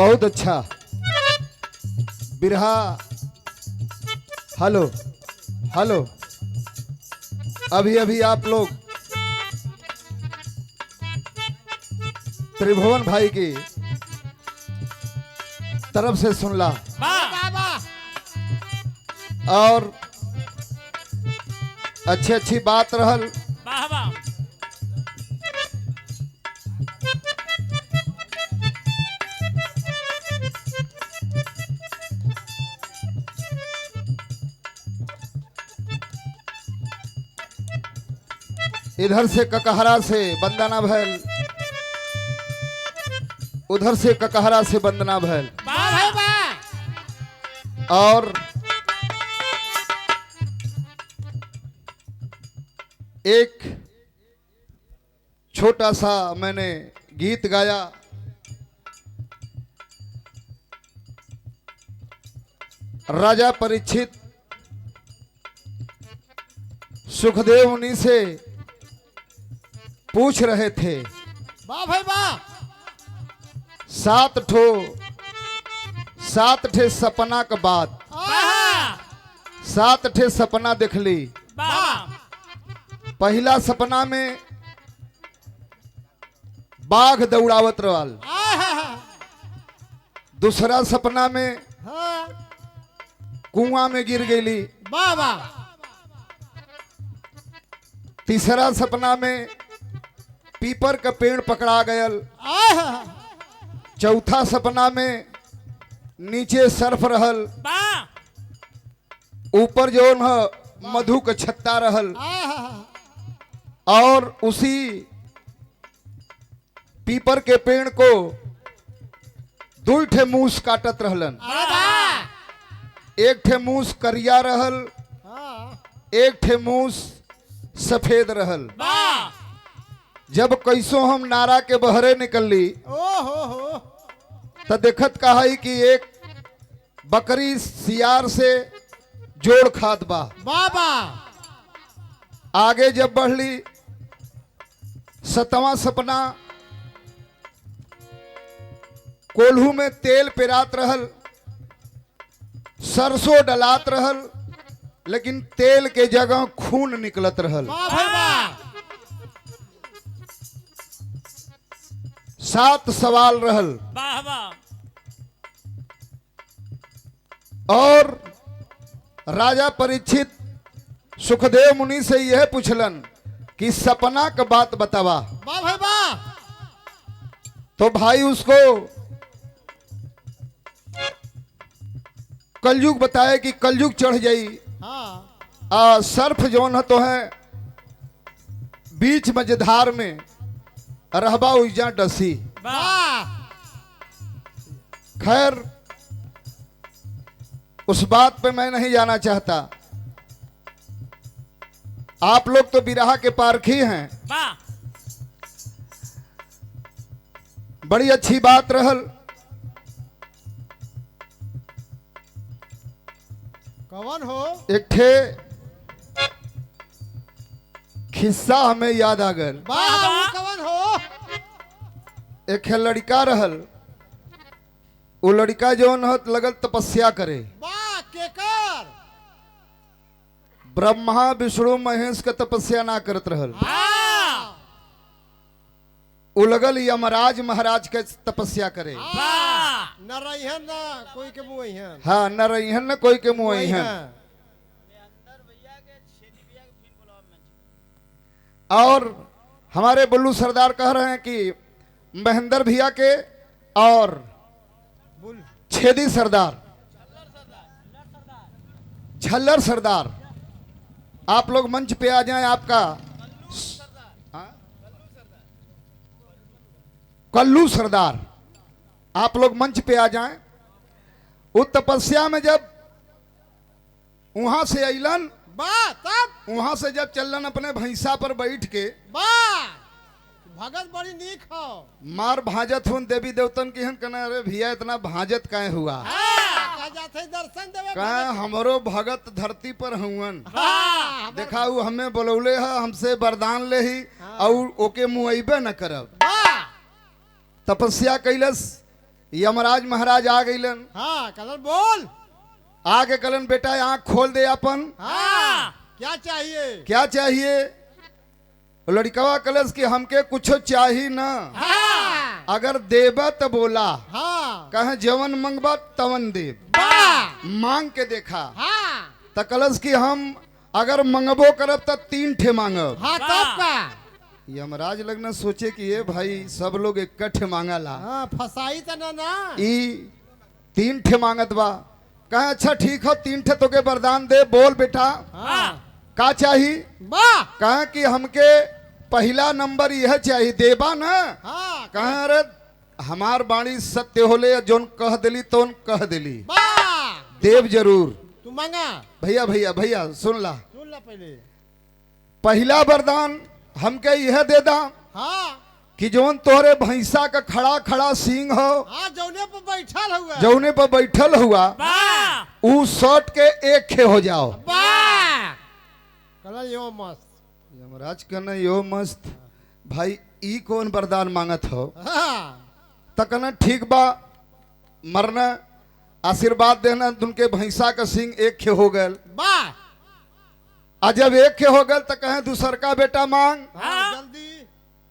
बहुत अच्छा बिरहा। हेलो हेलो, अभी अभी आप लोग त्रिभुवन भाई की तरफ से सुनला और अच्छी अच्छी बात रहल। इधर से ककहरा से वंदना भैल, उधर से ककहरा से वंदना भैल और एक छोटा सा मैंने गीत गाया। राजा परीक्षित सुखदेव मुनि से पूछ रहे थे, वाह भाई वाह, सात ठे सपना का बात, सात ठे सपना देख ली। पहला सपना में बाघ दौड़ावत रहल, दूसरा सपना में कुआं में गिर गई, तीसरा सपना में पीपर का पेड़ पकड़ा गयल, चौथा सपना में नीचे सर्फ रहल, ऊपर जो है मधु का छत्ता रहल और उसी पीपर के पेड़ को दो ठे मूस काटत रहलन। एक ठे मूस करिया रहल, एक ठे मूस सफेद रहल। जब कैसो हम नारा के बहरे निकलली तो देखत कहा कि एक बकरी सियार से जोड़ खात बा। आगे जब बढ़ली, सतवां सपना कोल्हू में तेल पेरात रहल, सरसों डलात रहल, लेकिन तेल के जगह खून निकलत रहल। 7 सवाल रहल और राजा परीक्षित सुखदेव मुनि से यह पूछलन कि सपना का बात बतावा। तो भाई उसको कलयुग बताए कि कलयुग चढ़ जाई, सर्फ जौन है तो है बीच मझधार में रहबा उइजा डसी। खैर उस बात पे मैं नहीं जाना चाहता। आप लोग तो बिरहा के पारखी हैं। बड़ी अच्छी बात रहल। कौन हो? एक ठे खिस्सा हमें याद आ गल। कौन हो? एक लड़का रहल, वो लड़का जो लगल तपस्या करे। केकर? ब्रह्मा विष्णु महेश का तपस्या ना करत रहल। वो लगल यमराज महाराज के तपस्या करे। न रहिहन न कोई के मुँह। हाँ, न रहिहन न कोई के मुँह। और हमारे बुल्लू सरदार कह रहे हैं कि महेंद्र भैया के और छेदी सरदार, झल्लर सरदार, आप लोग मंच पे आ जाएं। आपका कल्लू सरदार, आप लोग मंच पे आ जाएं। उस तपस्या में जब वहां से अलन, वहां से जब चलन अपने भैंसा पर बैठ के भगत बड़ी नीक हो, मार भाजत हुन देवी देवतन की हन कहना, अरे भैया इतना भाजत काहे हुआ? दर्शन देवे कहे हमरो भगत धरती पर हुवन। देखा वो हमें बोलौले है, हमसे वरदान ले ही और ओके मुआइबे न करब। तपस्या कैलस यमराज महाराज आ गईलन। हाँ कलर बोल। आगे कलन बेटा आंख खोल दे अपन। हाँ क्या चाहिए? क्या चाहिए? लड़कवा कलश की हमके कुछ चाहिए ना। हाँ अगर देबा तो बोला। हाँ कहे जवन मंगबा तवन देव। मांग के देखा। हाँ त कलश की हम अगर मंगबो करब तो 3 ठे मांगब। हाँ तब का? यमराज लगना सोचे कि ये भाई सब लोग इकट्ठे मांगला। हाँ फसाई तो ना ई 3 ठे मांगत बा। कहे अच्छा ठीक हो 3 ठे तो के वरदान दे। बोल बेटा हाँ का चाहिए? वाह कहे कि हमके पहला नंबर यह चाहिए। देबा ना। हाँ कहे अरे हमार बाणी सत्य होले जोन कह दिली तो कह दिली। वाह देव जरूर। तू मांगा। भैया भैया भैया सुन ला। सुन ला पहले। पहला वरदान हमके यह दे दा हाँ कि जोन तोहरे भैंसा का खड़ा खड़ा सींग हो। हाँ जौने पर बैठल हुआ। जौने पर बैठल हुआ ऊ शॉट के 1 खे हो जाओ। वाह कलर यो मस्त। यमराज कहना यो मस्त। भाई ई कौन वरदान मांगत हो? हाँ त कहना ठीक बा मरना आशीर्वाद देना तुमके भैंसा का सिंह 1 खे हो गल। वाह आ जब 1 खे हो गल तो कहे दूसर का बेटा मांग। हाँ जल्दी।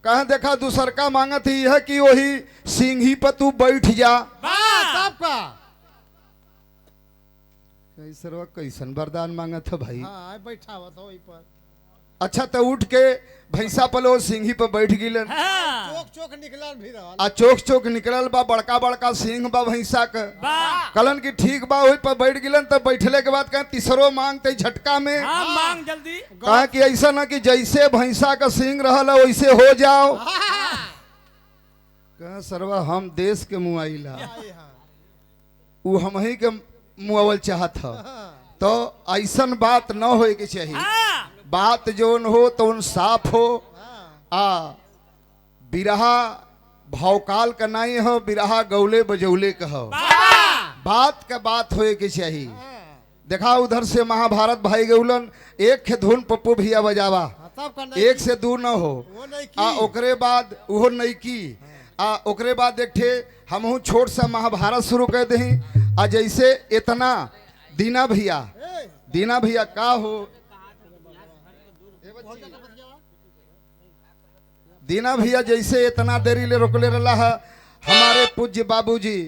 कहे देखा दूसर का मांगत ही है कि वही सिंह ही पर तू बैठ जा। वाह तब का? कैसरवा कैसन वरदान मांगत है भाई? हाँ बैठा हुआ था वहीं पर। अच्छा तो उठ के भैंसा पलो सिंही पर बैठ गिलन। चोक चोक निकलल भी रहल। आ चोक चोक निकलल बा। बड़का बड़का सिंह बा भैंसा का। कलन की ठीक बा वही पर बैठ गिलन। तब बैठले के बाद कहे तीसरो मांगते झटका में। मांग जल्दी। कहे कि ऐसा ना कि जैसे भैंसा का सिंह रहल वैसे हो जाओ। कहे सरवा हम देश के मुआइला उ हम ही के मुआवल चाहत ह। तो ऐसन बात न होए के चाहिए। बात जोन हो तो उन साफ हो। बिरहा भौकाल का नहीं हो। बिरहा गौले बजौले का हो। बात का बात होए के चाहिए। देखा उधर से महाभारत भाई गौलन 1 खे धुन पप्पू भैया बजावा। तब का नहीं 1 से 2 न हो। वो नहीं की। ओकरे बाद उहो नहीं की। ओकरे बाद एक ठे हमहू छोट सा महाभारत शुरू कर दही। जैसे इतना दीना भैया का हो। दीना भैया जैसे इतना देरी ले रोकले रहा है। हमारे पूज्य बाबूजी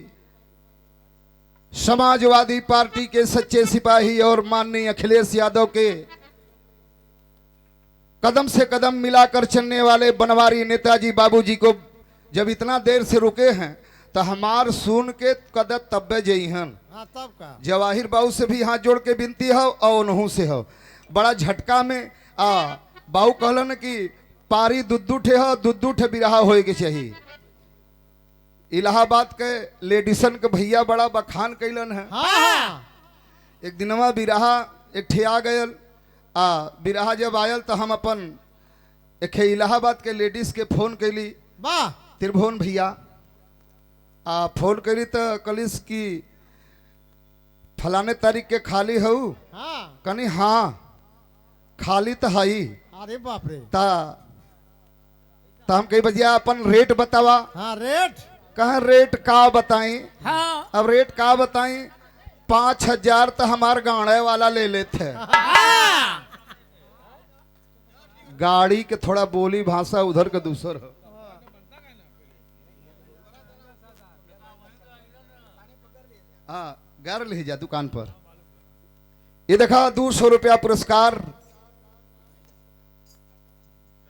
समाजवादी पार्टी के सच्चे सिपाही और माननीय अखिलेश यादव के कदम से कदम मिलाकर चलने वाले बनवारी नेताजी बाबूजी को जब इतना देर से रुके हैं तो हमार सुन के कदर तब्बे जइहन। हाँ तब का? जवाहिर बाबू से भी हाथ जोड़ के विनती हो और उन्हों से हो। बड़ा झटका में बाबू कहलन कि पारी दुद्दू ठे हो। दुद्दू ठे बिरहा होए के चाहिए। इलाहाबाद के लेडीसन के भैया बड़ा बखान कैलन है। हाँ एक दिनवा बिरहा एक ठे आ गयल। बिरहा जब आयल तो हम अपन एक इलाहाबाद के लेडीज के फोन कैली। वाह त्रिभुवन भैया फोन करी तो कलिस की फलाने तारीख के खाली हो? हाँ कनी हाँ खाली तो है ही। अरे बाप रे। ता हम कही बजिया अपन रेट बतावा। हाँ रेट कहे रेट का बताई? हाँ अब रेट का बताई? 5000 तो हमार गाड़े वाला ले लेते। गाड़ी के थोड़ा बोली भाषा उधर के दूसर हो। हाँ गार ले जा दुकान पर। ये देखा 200 रुपया पुरस्कार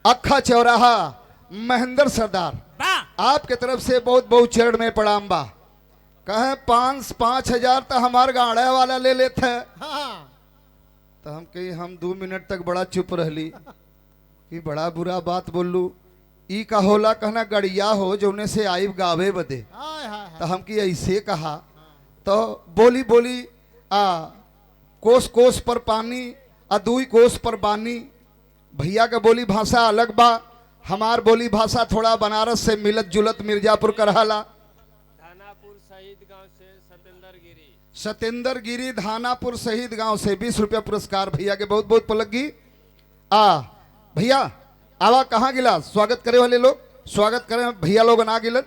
अखा चौराहा महेंद्र सरदार आपके तरफ से बहुत बहुत चरण में प्रणाम बा। कहे 5,000 तो हमार गाड़े वाला ले लेते। हाँ तो हम कही हम 2 मिनट तक बड़ा चुप रहली कि बड़ा बुरा बात बोलू। ई का होला कहना गड़िया हो जौने से आइब गावे बदे। हाय हाय तो हम की ऐसे कहा तो बोली कोस कोस पर पानी 2 कोस पर बानी। भैया का बोली भाषा अलग बा। हमार बोली भाषा थोड़ा बनारस से मिलत जुलत मिर्जापुर का रहला। धानापुर शहीद गांव से सतेंद्र गिरी धानापुर शहीद गांव से 20 रुपया पुरस्कार भैया के बहुत बहुत पलगी। भैया आवा कहाँ गिला? स्वागत करे वाले लोग स्वागत करें। भैया लोग ना गिलन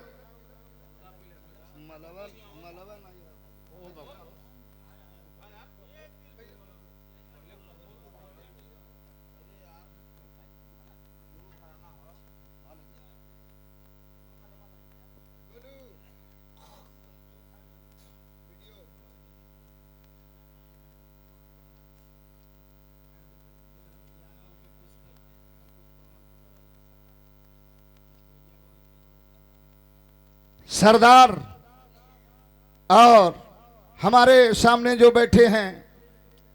सरदार और हमारे सामने जो बैठे हैं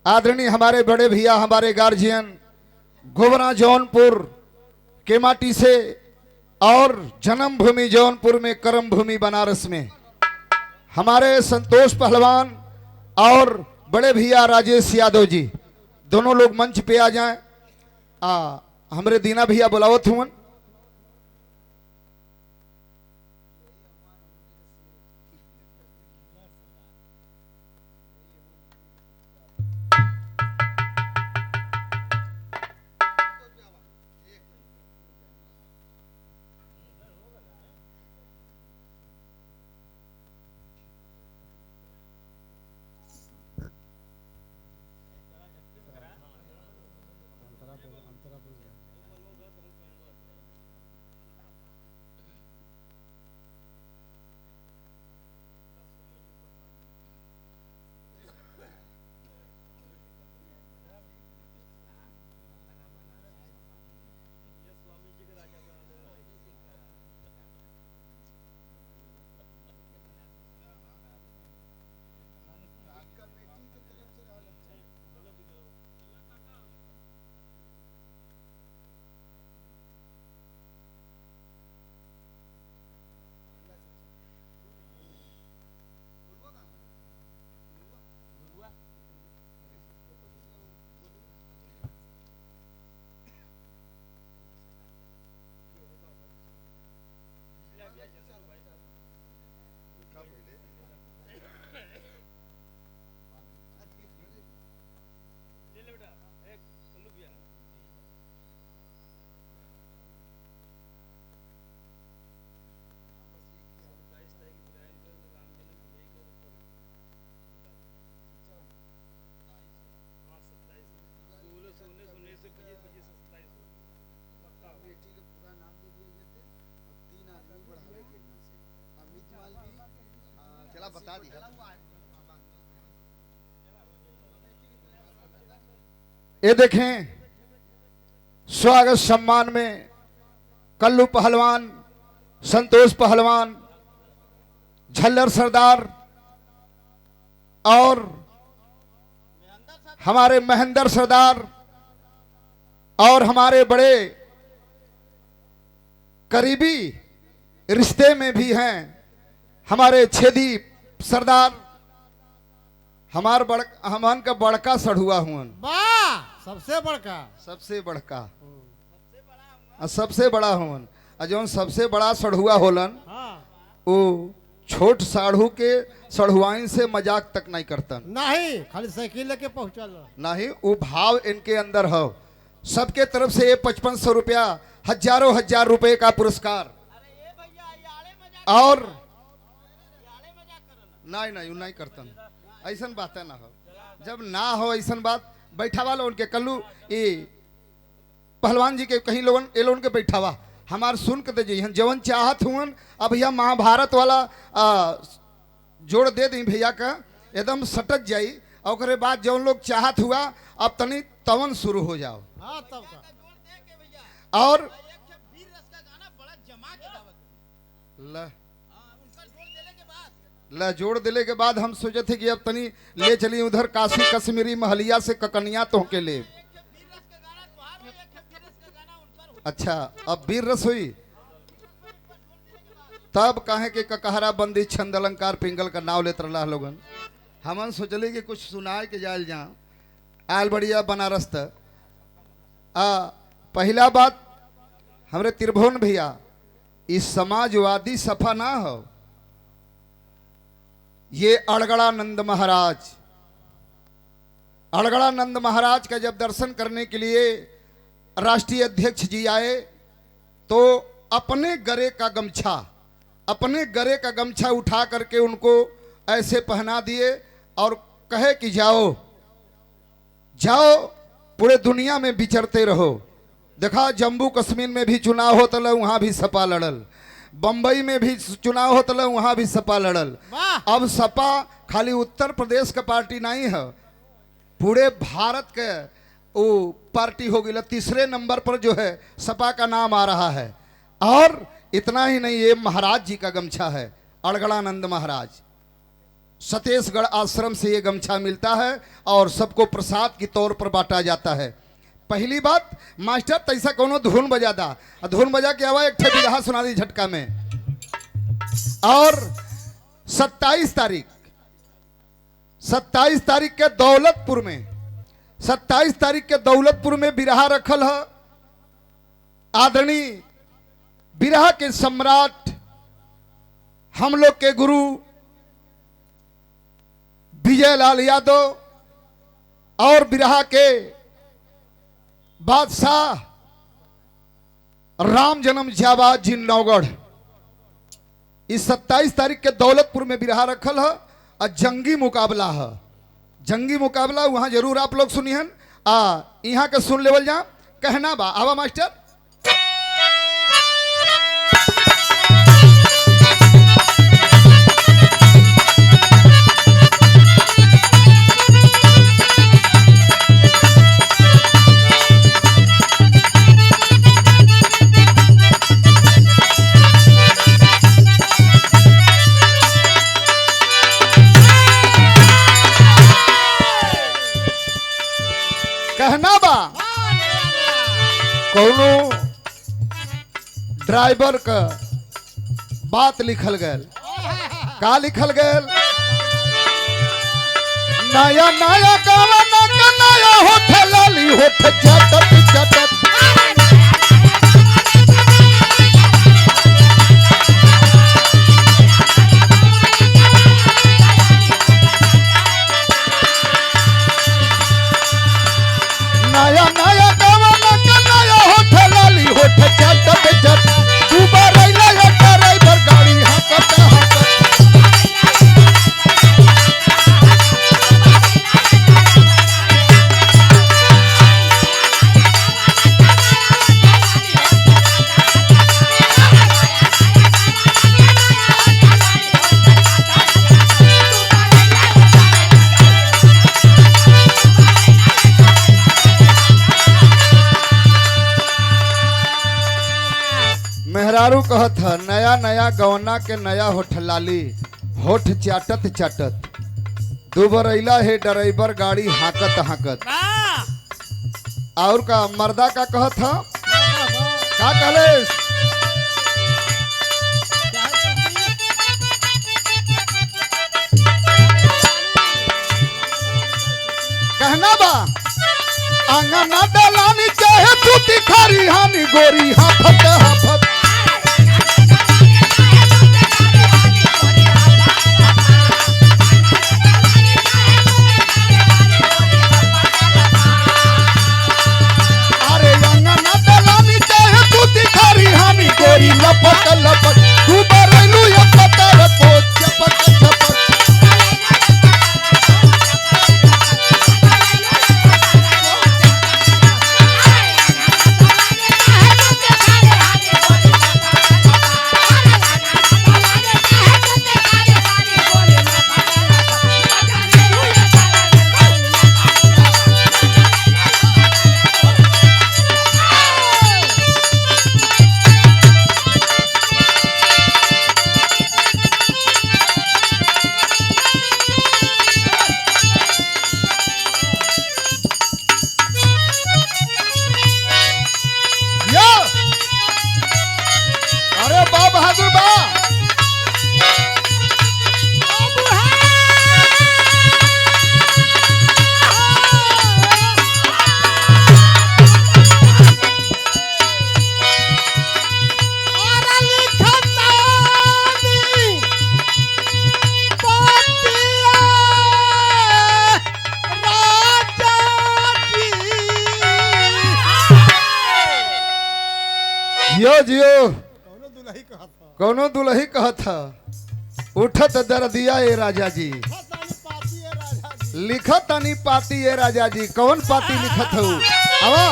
आदरणीय हमारे बड़े भैया, हमारे गार्जियन, गोबरा जौनपुर के माटी से और जन्मभूमि जौनपुर में, कर्म भूमि बनारस में हमारे संतोष पहलवान और बड़े भैया राजेश यादव जी, दोनों लोग मंच पे आ जाएं। हमारे दीना भैया बुलावत हुआ। बता दिया। ये देखें स्वागत सम्मान में कल्लू पहलवान, संतोष पहलवान, झल्लर सरदार और हमारे महेंद्र सरदार और हमारे बड़े करीबी रिश्ते में भी हैं हमारे छेदी सरदार, हमन का बड़का सढ़ुआ हुआ, सबसे बड़का, सबसे बड़का सबसे बड़ा हुन। जौन सबसे बड़ा सढ़ुआ होलन वो छोट साढ़ू के सढ़ुआइन से मजाक तक नहीं करतन, नहीं खाली साइकिल लेके पहुंचल, नहीं वो भाव इनके अंदर हो। सबके तरफ से ये 5500 रुपया, हजारों हजार रुपए का पुरस्कार। और नहीं करतन, ऐसा बात ना हो। जब ना हो ऐसा बात, बैठावा लो उनके कल्लू ये पहलवान जी के कहीं लोगन ये लोगन के बैठावा हमार सुन के दे जवन चाहत हुन। अब भैया महाभारत वाला जोड़ दे दी भैया का, एकदम सटक जाई। और बाद जवन लोग चाहत हुआ अब तनी तवन शुरू हो जाओ। और ला जोड़ दिले के बाद हम सोचे थे कि अब तनी ले चलिए उधर काशी कश्मीरी महलिया से ककनिया तो के ले। अच्छा अब वीर रस हुई तब कहे कि ककहरा बंदी छंद अलंकार पिंगल का नाव लेते रहा लोगन। हमन सोचले कि कुछ सुनाए के जायल जा आयल बढ़िया बनारस त। पहला बात हमरे त्रिभुवन भैया, इस समाजवादी सफा ना हो, ये अड़गड़ानंद महाराज, अड़गड़ानंद महाराज का जब दर्शन करने के लिए राष्ट्रीय अध्यक्ष जी आए तो अपने गरे का गमछा उठा करके उनको ऐसे पहना दिए और कहे कि जाओ जाओ पूरे दुनिया में विचरते रहो। देखा जम्मू कश्मीर में भी चुनाव होता वहां भी सपा लड़ल, बंबई में भी चुनाव होता वहां भी सपा लड़ल। अब सपा खाली उत्तर प्रदेश का पार्टी नहीं है, पूरे भारत के वो पार्टी हो गई। तीसरे नंबर पर जो है सपा का नाम आ रहा है। और इतना ही नहीं, ये महाराज जी का गमछा है, अड़गड़ानंद महाराज। सतेशगढ़ आश्रम से ये गमछा मिलता है और सबको प्रसाद के तौर पर बांटा जाता है। पहली बात मास्टर तैसा कोनो धुन बजा दा, धुन बजा के आवा एक ठे बिरहा सुना दी झटका में। और 27 तारीख के दौलतपुर में 27 तारीख के दौलतपुर में बिरहा रखल है। आदरणीय बिरहा के सम्राट हम लोग के गुरु विजय लाल यादव और बिरहा के बादशाह राम जन्म जाबाद जी नौगढ़। इस 27 तारीख के दौलतपुर में बिरहा रखल है और जंगी मुकाबला है। जंगी मुकाबला वहां जरूर आप लोग सुनिहन। यहाँ के सुन लेवल जा कहना बा। आवा मास्टर। कहना बा कौनो ड्राइवर का बात लिखल गल। का लिखल गल? नया नया गाना का नया होठ लाली होठ चटत चटत। नया नया गाना का नया होठ लाली होठ चटत चटत। तू बरैला या ड्राइवर गाड़ी हकत हकत। मेहरारू कहत है नया नया गवना के नया होठ लाली होठ चाटत चाटत। दू बरैला है ड्राइवर गाड़ी हाकत हाकत। और का मर्दा का कहत है का कहले? कहना बा आंगना दलानी चाहे टूटी खारी हानी गोरी हाफत हाफत। अरे आंगना दलानी चाहे टूटी खारी हानी गोरी लपट लपट। तू बरैलू या पतर को चपक चपक। अरे बा बहादुर बा। जियो जियो कौनो दुलही कहत था उठत दर्दिया ए राजा जी लिखत तनी पाती ए राजा जी। कौन पाती लिखत हो? आवा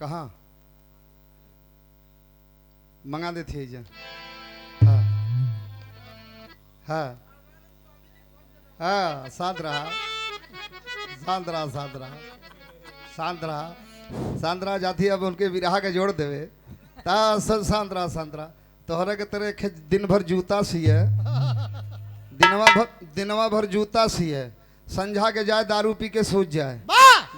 कहाँ मंगा देती है जा। हाँ हाँ हाँ, शांत रहा शांत रहा शांत रहा शांत रहा शांत रहा जाती अब उनके विराह के जोड़ देवे ता सब शांत रहा तोहरा के तरह दिन भर जूता सिए दिनवा भर जूता सिए संझा के जाए दारू पी के सूझ जाए।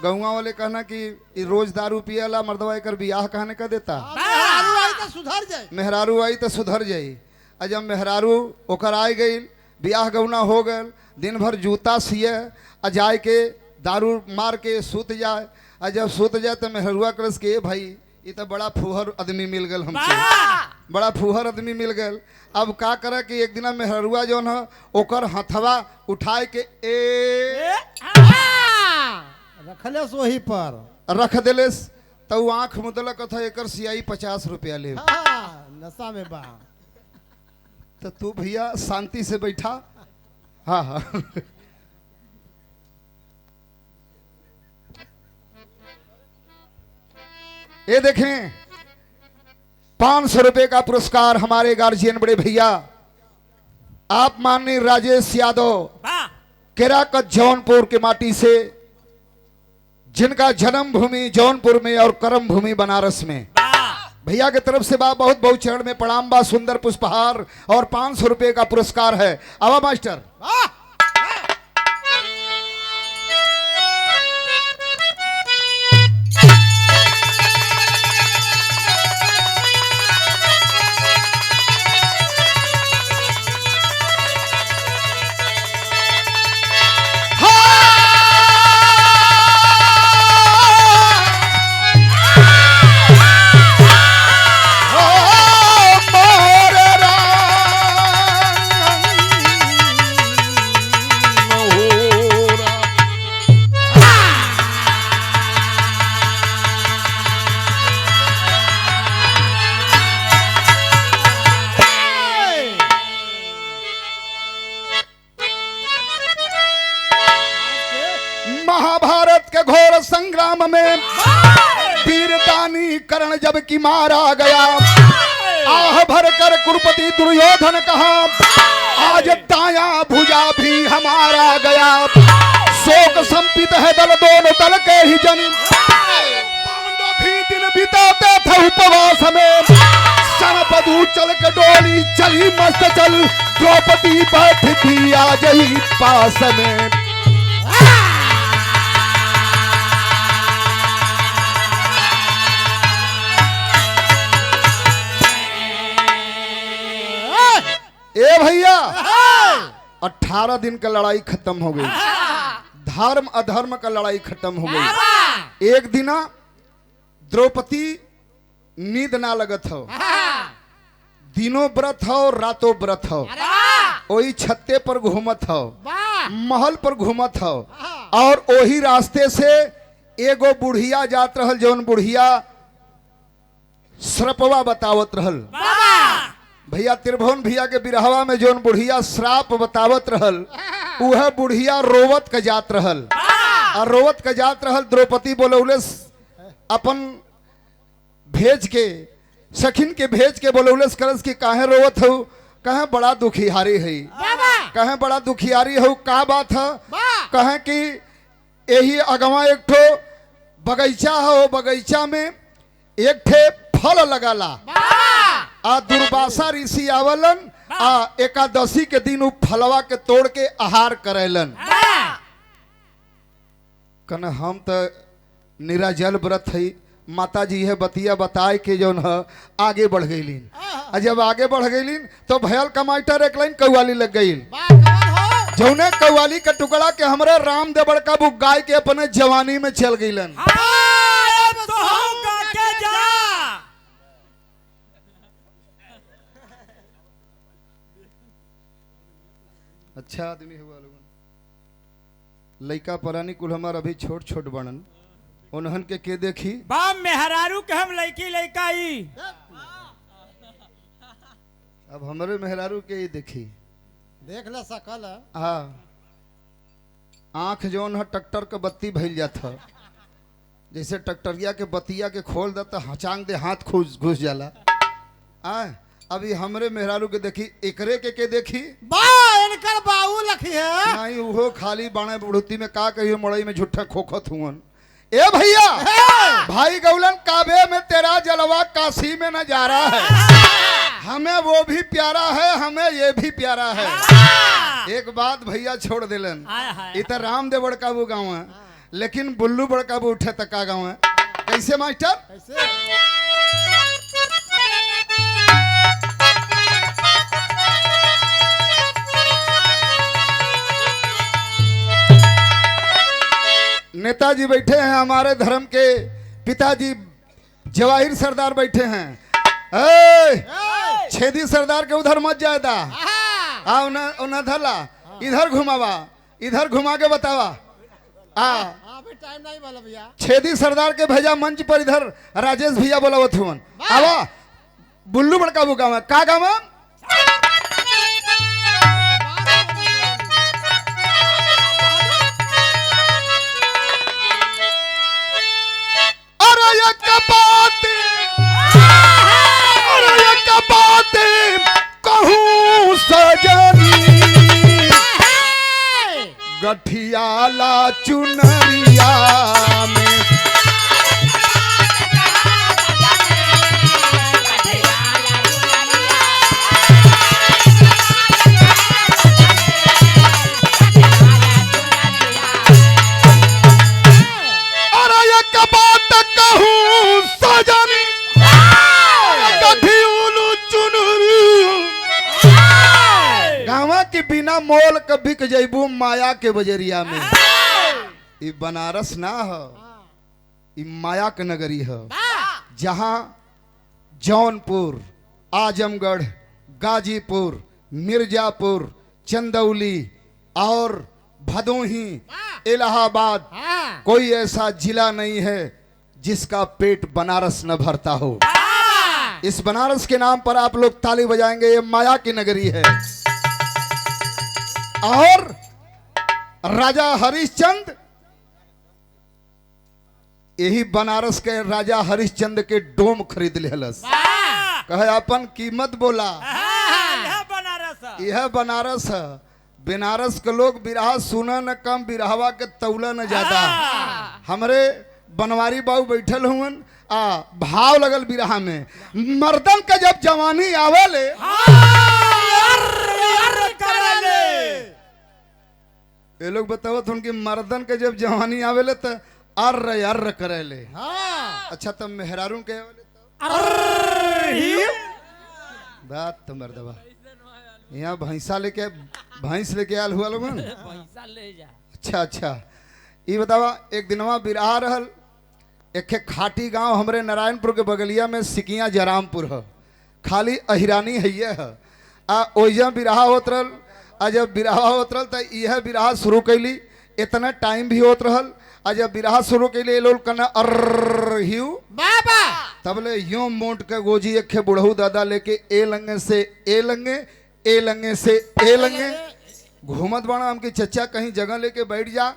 गौवा वाले कहना कि रोज दारू पियला मर्दवा एकर बियाह कहने का देता। मेहरारू आई तो सुधर जाए, मेहरारू आई तो सुधर जाई। आ जब मेहरारू ओकर आई गई बियाह गौना हो गल दिन भर जूता सिए आ जाए के दारू मार के सूत जाए। आ जब सूत जाए तो मेहरुआ करस के भाई ये तो बड़ा फूहर आदमी मिल गल हमसे, बड़ा फूहर आदमी मिल गल। अब का करे कि एक दिन मेहरुआ जो है ओकर हथवा उठाए के रखले सोही पर रख दिलेस तो वो आँख मुदलक था एकर सियाई 50 रुपया ले। नशा में बा तो तू भैया शांति से बैठा। हाँ हाँ ये देखें 500 रुपए का पुरस्कार हमारे गार्जियन बड़े भैया आप माननीय राजेश यादव केराकत जौनपुर के माटी से, जिनका जन्म भूमि जौनपुर में और कर्म भूमि बनारस में। भैया के तरफ से बहुत बहुत चरण में प्रणाम बा, सुंदर पुष्पहार और 500 रुपए का पुरस्कार है। आवा मास्टर। महाभारत के घोर संग्राम में वीरदानी कर्ण जब की मारा गया, आह भरकर कुरुपति दुर्योधन कहा आज दाया भुजा भी हमारा गया। शोक संपित है दल दोनों दल के ही जन, पांडव भी दिन बिताते थे उपवास में। सनपदू चल के डोली चली मस्त चल, द्रौपदी बैठ थी आज ही पास में। ए भैया 18 दिन का लड़ाई खत्म हो गई, धर्म अधर्म का लड़ाई खत्म हो गई। एक दिन द्रौपदी नींद ना लगत हो, दिनों व्रत हो रातों व्रत हो, वही छत्ते पर घूमत हो, महल पर घूमत हो, और वही रास्ते से एगो बुढ़िया जात रहल, जौन बुढ़िया श्रपवा बतावत रहल। भैया त्रिभुवन भैया के बिरहवा में जोन बुढ़िया श्राप बतावत रहल, वह बुढ़िया रोवत का जात रहल। और रोवत का जात रहल द्रौपदी बोलौले अपन भेज के सखिन के भेज के बोलौले करस कि काहे रोवत हो, कहे बड़ा दुखियारी है, कहे बड़ा दुखियारी हो, का बात है, कहे कि यही अगवा एक ठो बगीचा हो, बगीचा में एक ठे फल लगाला, आ दुर्वासा ऋषि आवलन आ एकादशी के दिन उ फलवा के तोड़ के आहार करेलन। कन हम तो निराजल व्रत है, माता जी है बतिया बताए के जौन है आगे बढ़ गईलीन। आ जब आगे बढ़ गईलीन तो भयल कमाइटर एक लाइन कव्वाली लग गई, जौने कव्वाली का टुकड़ा के हमरे राम दे बड़का बुक गाय के अपने जवानी में चल गईलन। अच्छा आदमी हुआ लोगन, लइका परानी कुल हमार अभी छोट छोट बनन, उन्हन के देखी बाप मेहरारू के हम लइकी लइकाई। अब हमारे मेहरारू के ही देखी, देख ले सकल। हाँ आंख जौन है ट्रैक्टर के बत्ती भइल जात है, जैसे ट्रैक्टरिया के बतिया के खोल दे तो हचांग दे हाथ घुस घुस जाला। आय अभी हमरे मेहरारू के देखी एकरे के देखी बा इनकर बाऊ लखी है नहीं वो खाली बाणे बुढ़ती में का कहियो मड़ई में झूठा खोखत हुवन। ए भैया भाई गौलन काबे में तेरा जलवा काशी में नजारा है, हमें वो भी प्यारा है हमें ये भी प्यारा है। एक बात भैया छोड़ दिलन, इधर रामदेव बड़काबू गाँव है लेकिन बुल्लू बड़काबू उठे तका गाँव है। कैसे मास्टर? कैसे नेताजी बैठे हैं, हमारे धर्म के पिताजी जवाहिर सरदार बैठे हैं। छेदी सरदार के उधर मत जाएदा, आओ न धला, इधर घुमावा, इधर घुमा के बतावा। अभी टाइम नहीं वाला भैया। छेदी सरदार के भेजा मंच पर, इधर राजेश भैया बोला थुवन। आवा बुल्लू बड़काबू गाँव है, का गाँव है? कहूँ सजनी गठियाला चुनरिया में मोल के बिक जैबू माया के बजरिया में। ये बनारस ना हो, ये माया के नगरी है, जहां जौनपुर, आजमगढ़, गाजीपुर, मिर्जापुर, चंदौली और भदोही, इलाहाबाद कोई ऐसा जिला नहीं है जिसका पेट बनारस न भरता हो। इस बनारस के नाम पर आप लोग ताली बजाएंगे, ये माया की नगरी है। और राजा हरिश्चंद्र, यही बनारस के राजा हरिश्चंद्र के डोम खरीद लेहलस, कहे अपन कीमत बोला। यह बनारस है। बनारस के लोग बिरहा सुना न कम, बिरहवा के तौला न ज्यादा। हमरे बनवारी बाबू बैठल हुवन, भाव लगल बिरहा में। मर्दन का जब जवानी आवेले ये लोग बतावत उनकी मर्दन के जब जवानी आवेले तो अर्र करेले। अच्छा तब मेहरारू के बात तो मर्दवा यहाँ भैंस लेके आयल हुआ लोगन। अच्छा ये बतावा, एक दिनवा बिरहा रहल, एक खाटी गांव हमरे नारायणपुर के बगलिया में सिकिया जरामपुर है, खाली अहिरानी है ये है। ओइजा बिरहा होत रहल, जब बिरहा होत रहल तो यह बिरहा शुरू कैली, इतना टाइम भी होत रहल। जब बिरहा शुरू कैली लोग कहना अर्र हिउ बाबा, तबले यूं मोट के गोजी एक बुढ़ऊ दादा लेके ए लंगे से ए लंगे, ए लंगे से ए लंगे घूमत बाना। हमके चचा कहीं जगह लेके बैठ जा,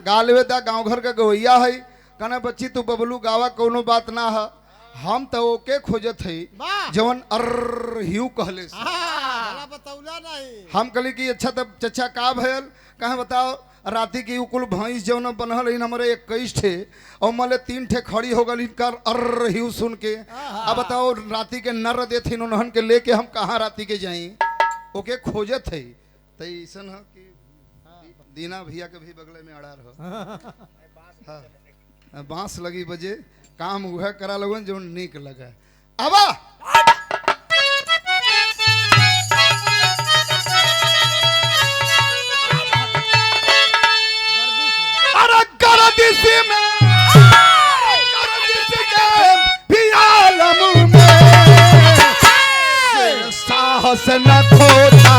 गाले दा गाँव घर का गवैया है, कहना बच्ची तू बबलू गावा कोनो बात ना है, हम तो ओके खोजत है जवन अर्र हिउ कहले से। हम कहली कि अच्छा तब चचा का भयल, कहे बताओ राती की कुल भैंस जौन बनल इन हमारे 21 ठे और मले 3 ठे खड़ी हो गई इनका अर्र हिउ सुन के। अब बताओ राती के नर देथिन उन्हन के लेके हम कहाँ राती के जाई, ओके खोजत है। तो ऐसन है कि दीना भैया के भी बगले में अड़ार हो, हाँ बांस लगी बजे, काम वह करा लोगन जो नीक लगा। अब साहस न खोता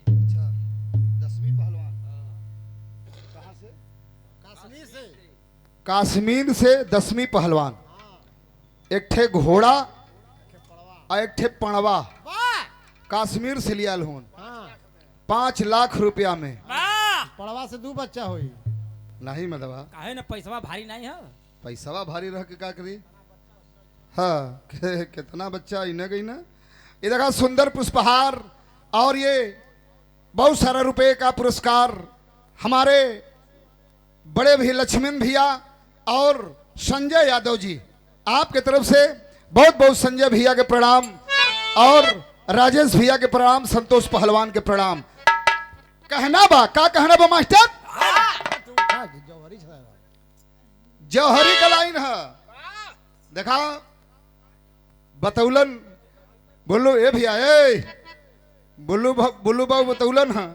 अच्छा 10वीं पहलवान कहाँ से? कश्मीर से। कश्मीर से 10वीं पहलवान। एक ठे घोड़ा और एक ठे पणवा वाह कश्मीर से लिया हूँ हाँ 5 लाख रुपया में। वाह पड़वा से 2 बच्चा होई। नहीं मतलब काहे ना पैसा भारी नहीं है। पैसावा भारी रह के का करी। हाँ कितना बच्चा इन्हें गई ना। ये देखा सुंदर पुष्पहार और ये बहुत सारा रुपए का पुरस्कार हमारे बड़े भी लक्ष्मण भैया और संजय यादव जी आपके तरफ से बहुत बहुत संजय भैया के प्रणाम और राजेश भैया के प्रणाम, संतोष पहलवान के प्रणाम। कहना बा का कहना बा मास्टर? जौहरी छाया। जौहरी का लाइन है देखा बतौलन बोलो ए भैया ए बोलू बाबू बतौलन है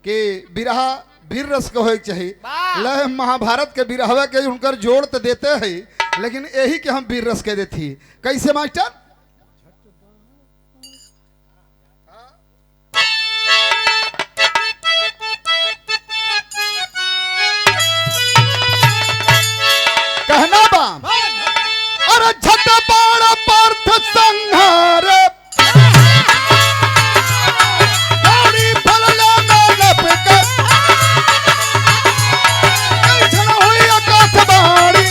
कि बिरहा वीर रस के होए चाहिए। लह महाभारत के बिरहवा के उनकर जोड़ तो देते हैं लेकिन यही के हम वीर रस के देती। कैसे मास्टर? कहना बा अरे झट बाण पार्थ संहार दौड़ी फलना नप कर कैसन हुई आकाश बाणी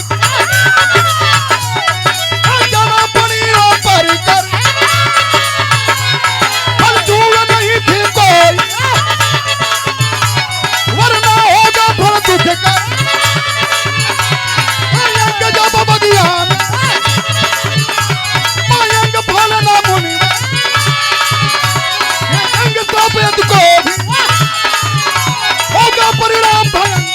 जना पड़ी पर कर फल दूर नहीं थी कोई वरना होगा फल तुझ का जब बगियान मायंग फलना मुनि अंग तपेद को होगा परिणाम भयंकर।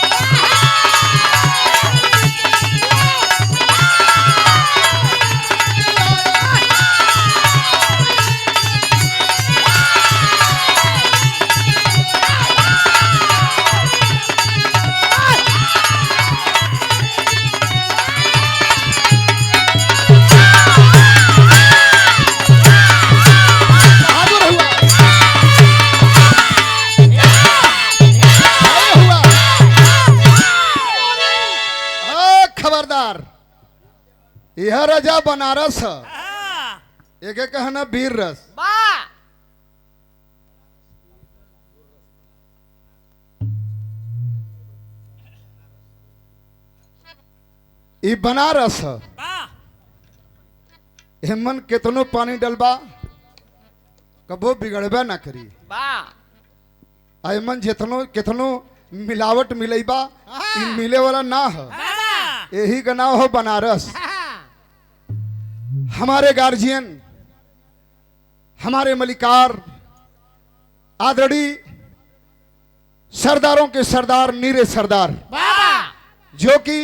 खबरदार यह राजा बनारस है हाँ, एक एक कहना वीर रस। ये बनारस है वाह हेमन केतनो पानी डलबा कबो बिगड़बे ना करी। एमन जितनो कितनो मिलावट मिलेबा इ मिले वाला ना है। हाँ, यही का नाम हो बनारस। हमारे गार्जियन हमारे मलिकार आदरणीय सरदारों के सरदार नीरे सरदार जो कि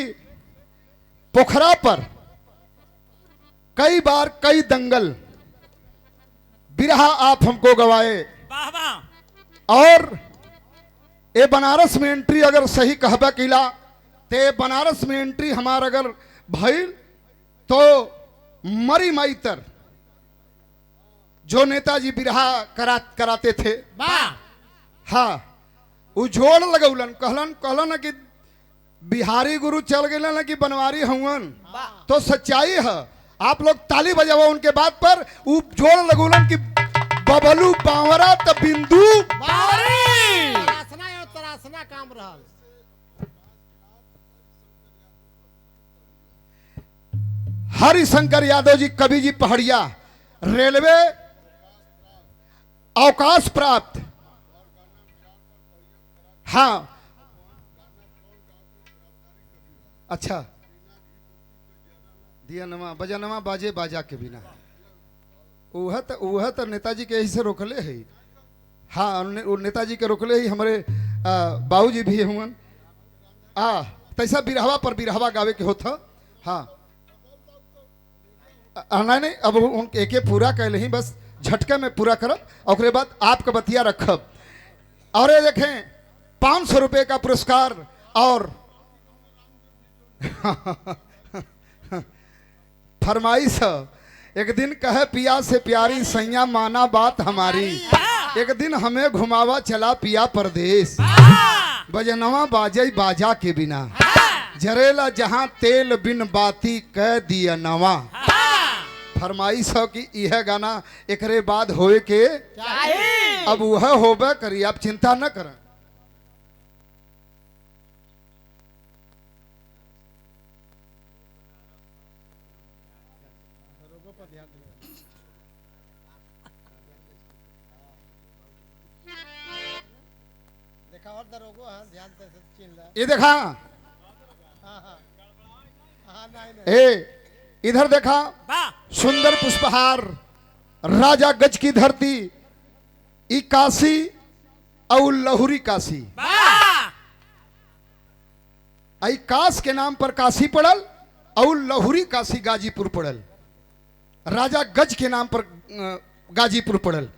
पोखरा पर कई बार कई दंगल बिरहा आप हमको गवाए वाह वाह और ये बनारस में एंट्री अगर सही कहबा किला ते बनारस में एंट्री हमार अगर भइल तो मरी माई तर जो नेताजी बिरहा कराते थे हाँ उजोड़ लगौलन कहलन कि बिहारी गुरु चल गए ना कि बनवारी हुवन तो सच्चाई है। आप लोग ताली बजाओ उनके बात पर जोड़ लगौलन कि बबलू बावरा त बिंदु तरासना काम रहल। हरिशंकर यादव जी कवि जी पहाड़िया रेलवे अवकाश प्राप्त हाँ अच्छा दिया नमा बजा नमा बाजे बाजा के बिना वह तो नेताजी के यही से रोकले है। हाँ नेताजी के रोकले ही हमारे बाबूजी भी हुन तैसा बिरहवा पर बिरहवा गावे के होता। हाँ नहीं अब उनके एक पूरा कह ही बस झटके में पूरा करब और बाद आपका बतिया रखब। और ये देखें 500 रुपए का पुरस्कार और फरमाइश एक दिन कहे पिया से प्यारी सैया माना बात हमारी, एक दिन हमें घुमावा चला पिया परदेश, बजनवा बाजे बाजा के बिना, जरेला जहां तेल बिन बाती कह दिया नवा। फरमाइश हो कि यह गाना एकरे बाद होए के अब वह होबे करी, आप चिंता न करें। देखा और दरोगो, हाँ ध्यान से चिल रहा। ये देखा हाँ हाँ हाँ, नहीं ए इधर देखा, सुंदर पुष्पहार राजा गज की धरती, ई काशी और लहुरी काशी, आई काश के नाम पर काशी पड़ल और लहुरी काशी गाजीपुर पड़ल, राजा गज के नाम पर गाजीपुर पड़ल।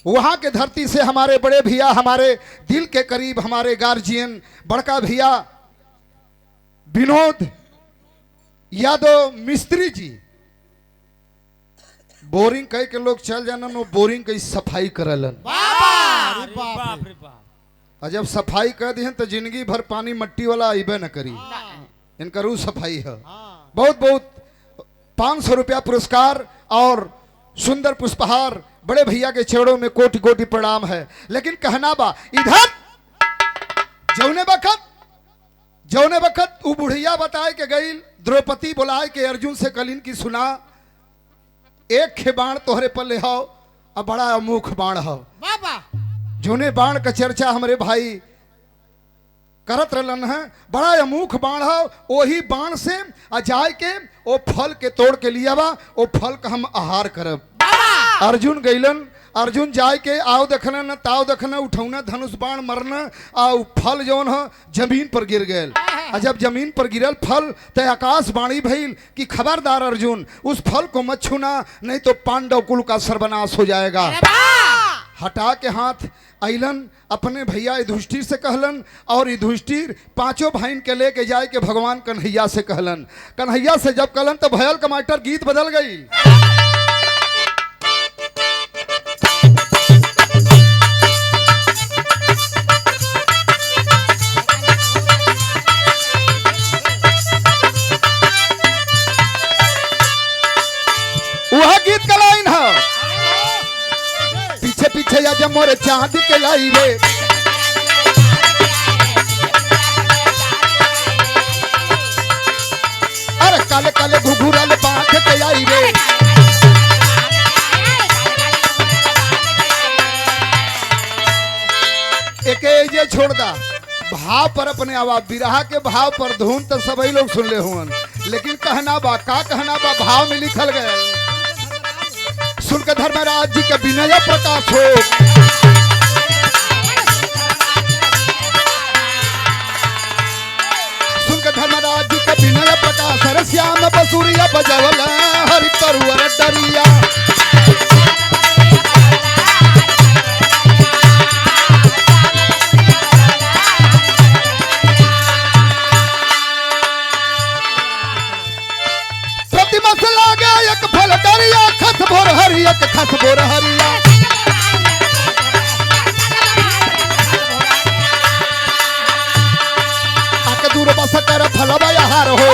वहां के धरती से हमारे बड़े भैया, हमारे दिल के करीब, हमारे गार्जियन बड़का भैया विनोद यादव मिस्त्री जी, बोरिंग कह के लोग चल जाना, वो बोरिंग की सफाई करलन। अरे बाप रे। और जब सफाई कर दी तो जिंदगी भर पानी मट्टी वाला आइबे न करी, इनका रू सफाई है। बहुत बहुत 500 रुपया पुरस्कार और सुंदर पुष्पहार, बड़े भैया के चरणों में कोटि कोटि प्रणाम है। लेकिन कहना बा इधर जौने वक्त वो बुढ़िया बताए के गई, द्रौपदी बुलाए के अर्जुन से कलिन की सुना, एक खे बाण तोहरे पर ले आओ, अब बड़ा अमुख बाण हो। जोने बाण का चर्चा हमारे भाई करत रहलन है, बड़ा अमुख बाण हो, वही बाण से जाए के वो फल के तोड़ के लिया बा, वो फल का हम आहार करब। अर्जुन गईलन, अर्जुन जाए के आओ देखना न ताव देखना, उठौना धनुष बाण मरना, आओ फल जौन हो जमीन पर गिर गए। जब जमीन पर गिरल फल तो आकाश बाणी भइल कि खबरदार अर्जुन उस फल को मत छूना, नहीं तो पांडव कुल का सर्वनाश हो जाएगा। हटा के हाथ अइलन, अपने भैया युधिष्ठिर से कहलन, और युधिष्ठिर पांचों भाइन के लेके जाए के भगवान कन्हैया से कहलन। कन्हैया से जब कहलन तो भयल का मास्टर गीत बदल गई। वह गीत का लाइन है, पीछे पीछे या जब मोरे चांद के लाई रे, अरे काले काले घुघुरल बांध के आई रे, एके ये छोड़ दा भाव पर अपने आवाज, बिरहा के भाव पर धुन तो सभी लोग सुन ले हुन, लेकिन कहना बा का कहना बा भाव में लिखल गया, सुन के धर्मराज जी के विनय प्रकाश हो, सुन के धर्मराज जी के विनय प्रकाश, हर श्याम बसुरिया बजवल हरि तरुअर डरिया, प्रतिमा से लागे एक फल डरिया, खस भोर हरिया के खस भोर हरिया, आके दूर बस कर फलवा हार हो,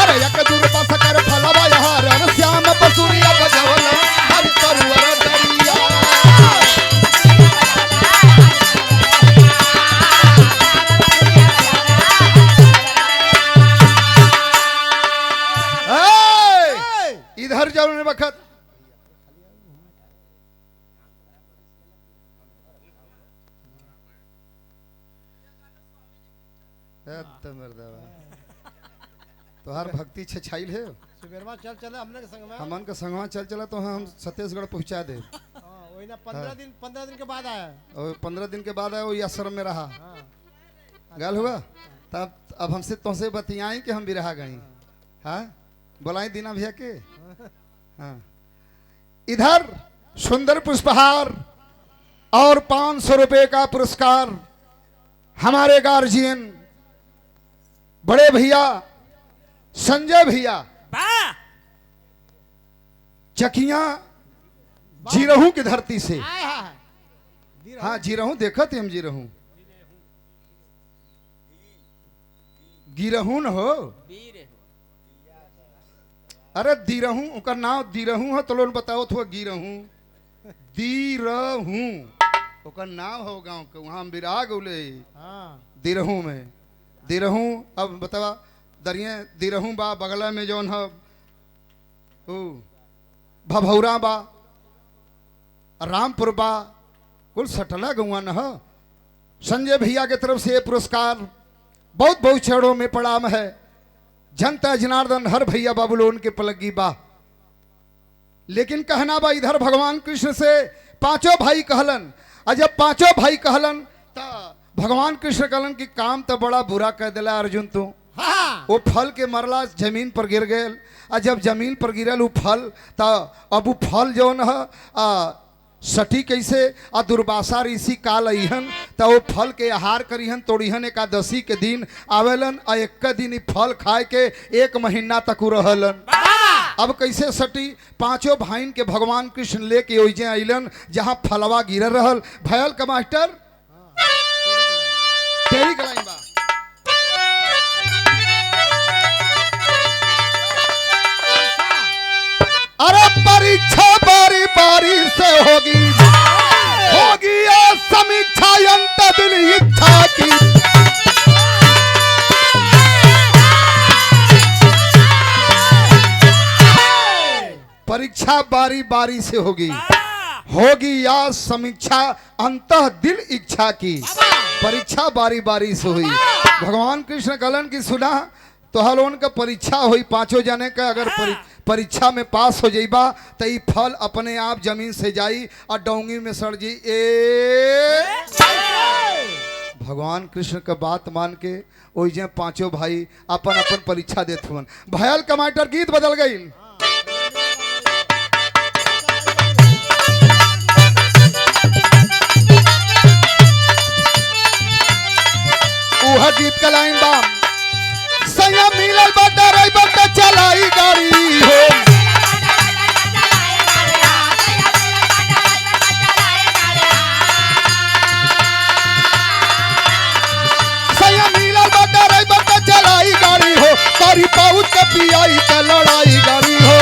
अरे एक दूर बस कर फलवा हार, श्याम बसुरिया बजवल हरि तरुअर डरिया। इधर जाने वक्त तोहार भक्ति छछाइल है, सुबेरवा चल चले हमने के संग में, हमन के संगवा चल चला तो हम छत्तीसगढ़ पहुंचा दे। वही ना 15 दिन के बाद आया, और 15 दिन के बाद आया, वो आश्रम में रहा। गाल हुआ तब अब हमसे तुमसे बतियाई कि हम भी रहा गई। हाँ बुलाई दीना भैया के। हाँ इधर सुंदर पुष्पहार और 500 रुपए का पुरस्कार हमारे गार्जियन बड़े भैया संजय भैया वाह चकिया जीरहू की धरती से। आय हाय हाँ जीरहू देखा थे हम जीरहू गिरहू न हो वीर अरे दीरहू उनका नाम दीरहू है तो लोग बताओ तो गिरहू दीरहू ओकर नाम हो गांव के वहां हम विराग उले हाँ दिरहू में दिरहू अब बतावा दरिया दिरहू बा बगला में जौन है ओ भभौरा बा रामपुर बा कुल सटला गौआ न है। संजय भैया के तरफ से ये पुरस्कार बहुत बहुत चरणों में प्रणाम है। जनता जनार्दन हर भैया बाबुलोन के पलगी बा। लेकिन कहना बा इधर भगवान कृष्ण से पांचों भाई कहलन और जब पांचों भाई कहलन ता भगवान कृष्ण कहलन कि काम तो बड़ा बुरा कह दिला अर्जुन तू। हाँ वो फल के मरला जमीन पर गिर गए और जब जमीन पर गिरल वो फल ता अब वो फल जौन है सटी कैसे आ दुर्वासा ऋषि काल अहन तो वो फल के आहार करिहन तोड़िहन एकादशी के दिन आवेलन और एक दिन फल खाए के 1 महीना तक रहलन। अब कैसे सटी पांचों भाइन के भगवान कृष्ण लेके ओइजे अइलन जहां फलवा गिर रहल भयल का मास्टर तेरी कलाइन बा अरे परीक्षा बारी बारी से होगी होगी ये समीक्षा अंत दिल इच्छा की। परीक्षा बारी बारी से होगी होगी या समीक्षा अंतः दिल इच्छा की। परीक्षा बारी बारी से हुई। भगवान कृष्ण कहलन की सुना तो हलोन का परीक्षा हुई पांचों जने का अगर परीक्षा में पास हो जाइबा तो ये फल अपने आप जमीन से जाई और डोंगी में सड़ जी भगवान कृष्ण का बात मान के ओइजे पांचों भाई अपन अपन परीक्षा देते हुए भयल कमाटर गीत बदल गई। उह गीत का लाइन बा सया मिलल बा ड्राइवर का चलाई गाड़ी हो सया मिलल बा ड्राइवर का चलाई गाड़ी हो करी पाउच के पियाई के लड़ाई गाड़ी हो।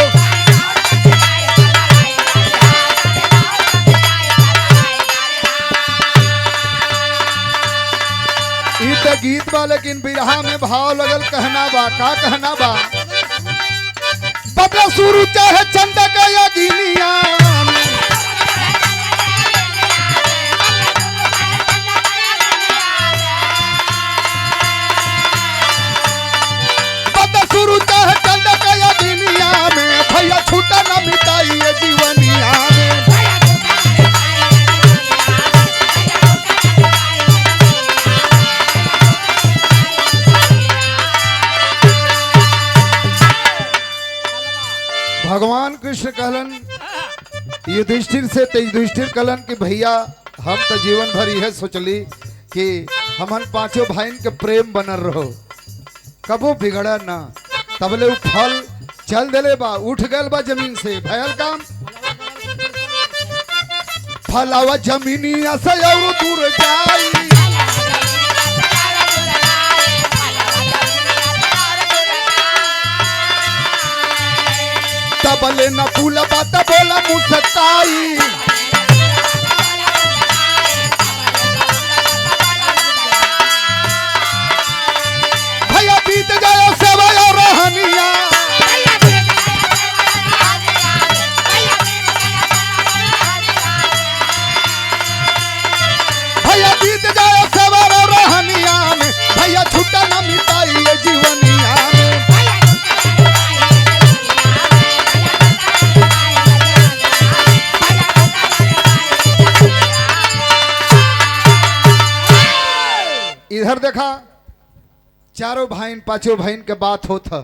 गीत बा लेकिन बिरहा में भाव लगल कहना बा का कहना बा बदला शुरू चाहे चंद का या गिनिया बदला शुरू चाहे चंद का या गिनिया में भैया छूटा ना मिटाई ये जीवनिया में। भगवान कृष्ण कहलन युधिष्ठिर से युधिष्ठिर कहलन कि भैया हम तो जीवन भर यह सोचली कि हमन पांचों भाइन के प्रेम बनल रहो कबो बिगड़ा ना तबले वो फल चल दिले बा उठ गल बा जमीन से भयल काम फलावा जमीनिया से और दूर जाई तबले न फूल बात बोला मुस्काई भैया बीत गया सेवा और रहनिया भैया बीत गया सेवा और रहनिया में भैया छुट्टा न मिटाई ये जीवनिया में। इधर देखा चारों भाइन पांचों भाइन के बात होता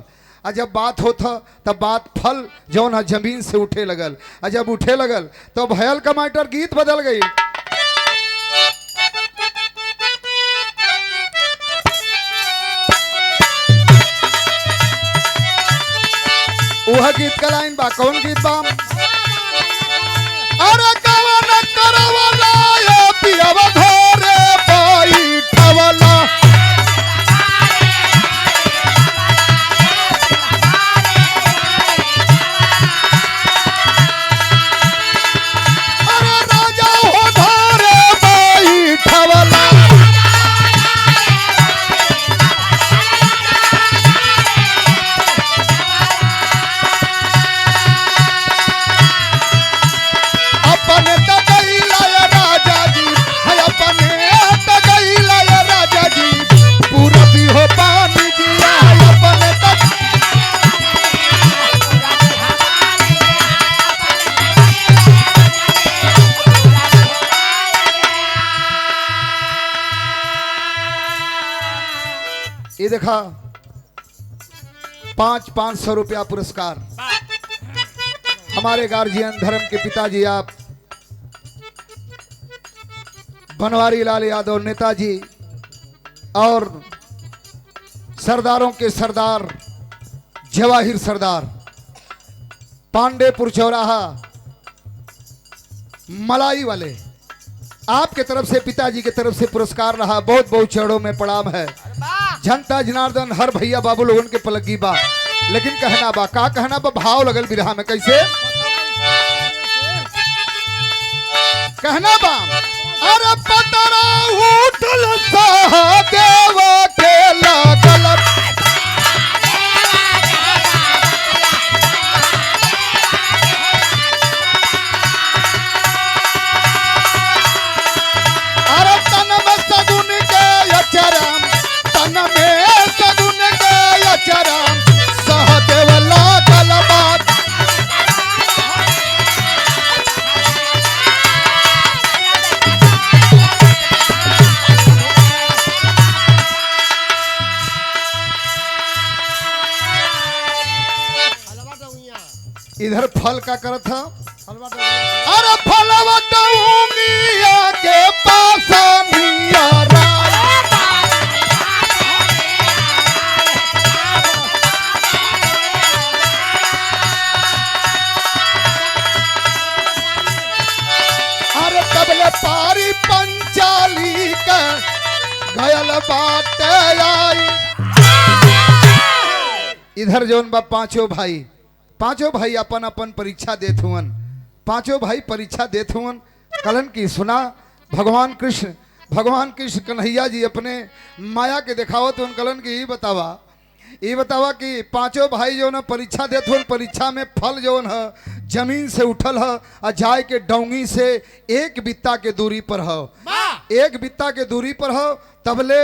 और जब बात होता तब बात फल जौन जमीन से उठे लगल और जब उठे लगल तो भयल का मास्टर गीत बदल गई। यह गीत का लाइन बा कौन गीत बा अरे कवन करवला ये पियव घरे बैठवला अरे राजा हो घरे बैठवला अपने तगैला ये राजा जी है अपने तगैला ये राजा जी पूरा भी हो पानी दिया है अपने तक ये देखा 500 रुपया पुरस्कार हमारे गार्जियन धर्म के पिताजी आप बनवारी लाल यादव नेताजी और सरदारों के सरदार जवाहिर सरदार पांडेपुर चौराहा मलाई वाले आपके तरफ से पिताजी की तरफ से पुरस्कार रहा बहुत बहुत चरणों में प्रणाम है जनता जनार्दन हर भैया बाबू लोगन के पलगी बा लेकिन कहना बा का कहना बा भाव लगल बिरहा में कैसे कहना बा अरे पतरा उठल सहदेव के लागल अरे तन में सगुन के अचरम तन में सगुन के अचरम सहदेव लागल बात हलवा दउइया इधर फल का करत था हलवा दउइया अरे फलवा दउमिया के पास मिया राय अरे तबले पारी पंचाली का घयल बाटे आई इधर जौन बा पांचों भाई अपन अपन परीक्षा देत हुवन पांचों भाई परीक्षा देत हुवन कलन की सुना भगवान कृष्ण कन्हैया जी अपने माया के दिखावत उन कलन की ये बतावा कि पांचों भाई जो न परीक्षा देत हुवन परीक्षा में फल जो न जमीन से उठल है और जाए के डोंगी से एक बित्ता के दूरी पर हो एक बित्ता के दूरी पर हो तबले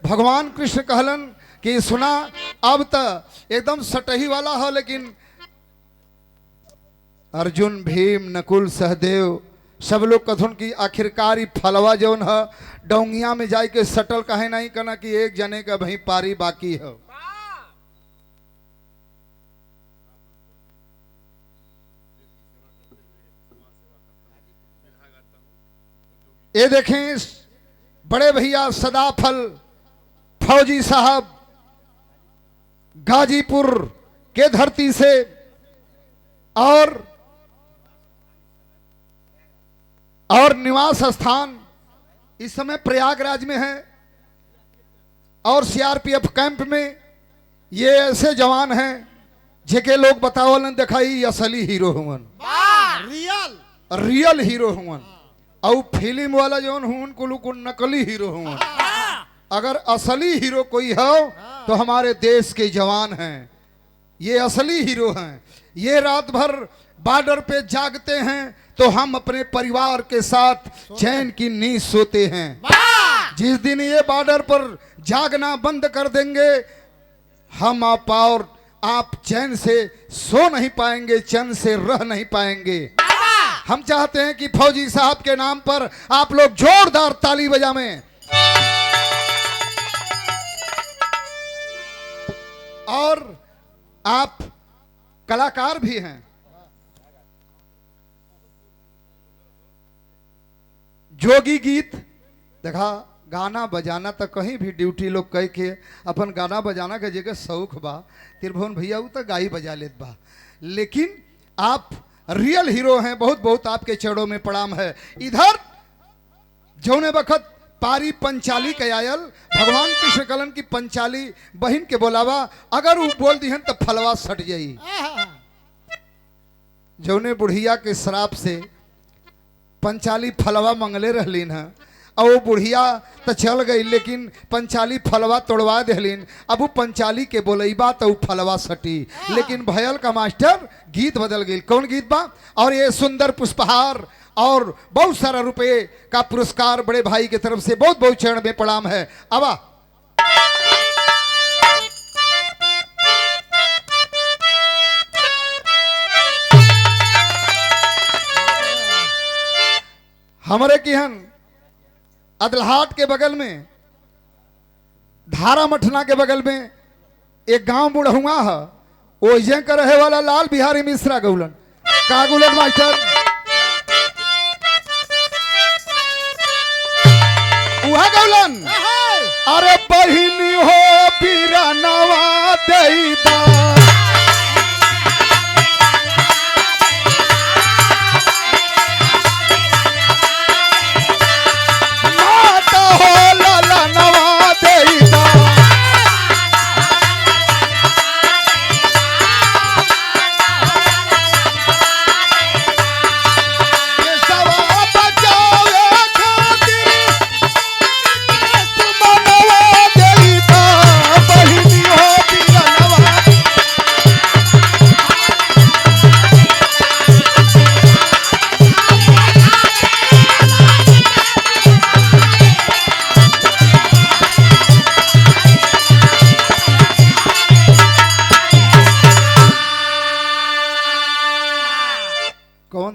भगवान कृष्ण कहलन कि सुना अब तक एकदम सटही वाला हो लेकिन अर्जुन भीम नकुल सहदेव सब लोग कथुन की आखिरकार फलवा जौन है डोंगिया में जाए के सटल कहे नहीं करना कि एक जने का वही पारी बाकी है ये देखें बड़े भैया सदाफल फौजी साहब गाजीपुर के धरती से और निवास स्थान इस समय प्रयागराज में है और सीआरपीएफ कैंप में ये ऐसे जवान हैं जेके लोग बतावलन दिखाई असली हीरो हुवन रियल हीरो हुवन और फिल्म वाला जौन हुवन को नकली हीरो हुवन अगर असली हीरो कोई हो तो हमारे देश के जवान हैं ये असली हीरो हैं ये रात भर बॉर्डर पे जागते हैं तो हम अपने परिवार के साथ चैन की नींद सोते हैं जिस दिन ये बॉर्डर पर जागना बंद कर देंगे हम आप चैन से सो नहीं पाएंगे चैन से रह नहीं पाएंगे हम चाहते हैं कि फौजी साहब के नाम पर आप लोग जोरदार ताली बजाएं और आप कलाकार भी हैं जोगी गीत देखा गाना बजाना तो कहीं भी ड्यूटी लोग कह के अपन गाना बजाना के जगह शौक बा। त्रिभुवन भैया वो तो गाई बजा लेत बा, लेकिन आप रियल हीरो हैं। बहुत बहुत आपके चरणों में प्रणाम है। इधर जौने वक्त पारी पंचाली के आयल भगवान कृष्ण कलन की पंचाली बहन के बोलावा, अगर वो बोल दी तो फलवा सट जाई। जौने बुढ़िया के श्राप से पंचाली फलवा मंगले रहलीन है, और वो बुढ़िया तो चल गई, लेकिन पंचाली फलवा तोड़वा देहलीन। अब वो पंचाली के बोलैबा तो वो फलवा सटी, लेकिन भयल का मास्टर गीत बदल गई। कौन गीत बा? और ये सुंदर पुष्पहार और बहुत सारा रुपए का पुरस्कार बड़े भाई की तरफ से बहुत बहुत चरण में प्रणाम है। अब हमारे किहन अदलहाट के बगल में, धारा मठना के बगल में एक गांव बुढ़हुआ है, ओजे का रहे वाला लाल बिहारी मिश्रा गौलन। का गौलन मास्टर? उहा गौलन। अरे बहिनी हो बीरानवा देईदा,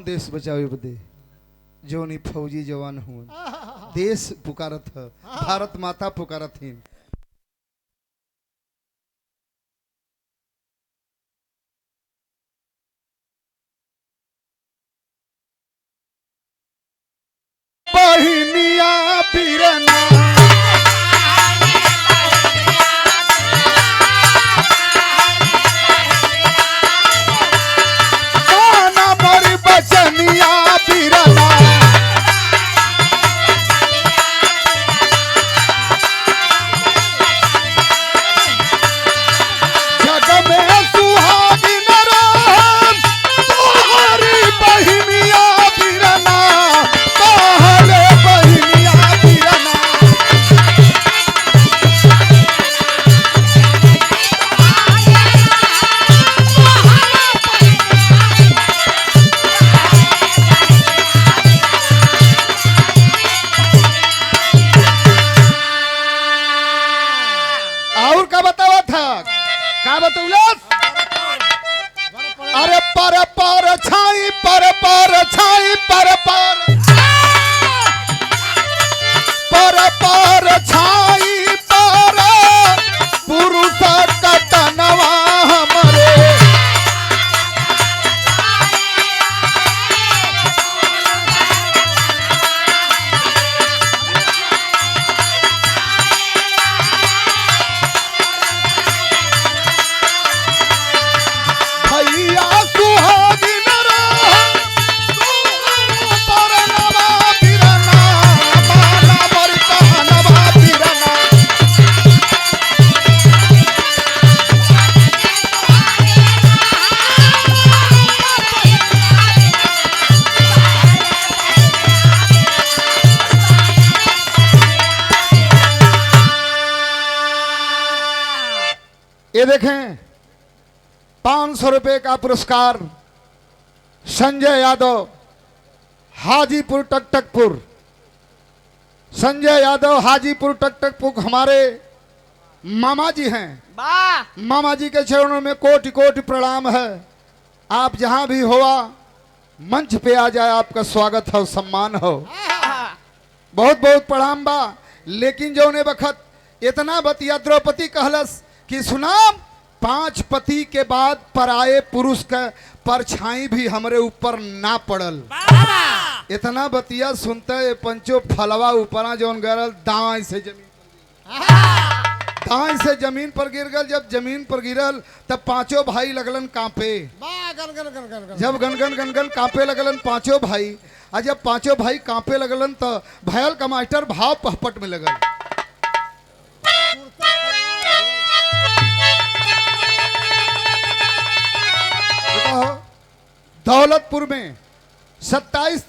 देश बचावे बदे जोनी फौजी जवान हुन, देश पुकारत है, भारत माता पुकारत है। बहिनिया बीरना अरे पर पर छाई पर पर छाई पर पर पर पर छाई पर पुरुष कटनवा हमरे ये देखें 500 रुपए का पुरस्कार संजय यादव हाजीपुर टकटकपुर। संजय यादव हाजीपुर टकटकपुर हमारे मामा जी हैं। मामा जी के चरणों में कोटि कोटि प्रणाम है। आप जहां भी हुआ मंच पे आ जाए, आपका स्वागत हो, सम्मान हो। बहुत बहुत प्रणाम बा। लेकिन जो ने बखत इतना बतिया द्रौपदी कहलस कि सुनाम 5 पति के बाद पराये पुरुष का परछाई भी हमरे ऊपर ना पड़ल। इतना बतिया सुनते ये पंचो फलवा ऊपरा जौन गरल दाएं से जमीन पर गिर गल। जब जमीन पर गिरल तब पांचों भाई लगलन कांपे। जब गनगन गनगन कांपे लगलन पांचों भाई। और जब पांचों भाई कांपे लगलन तो भयल का मास्टर भाव पहपट में लगल। दौलतपुर में 27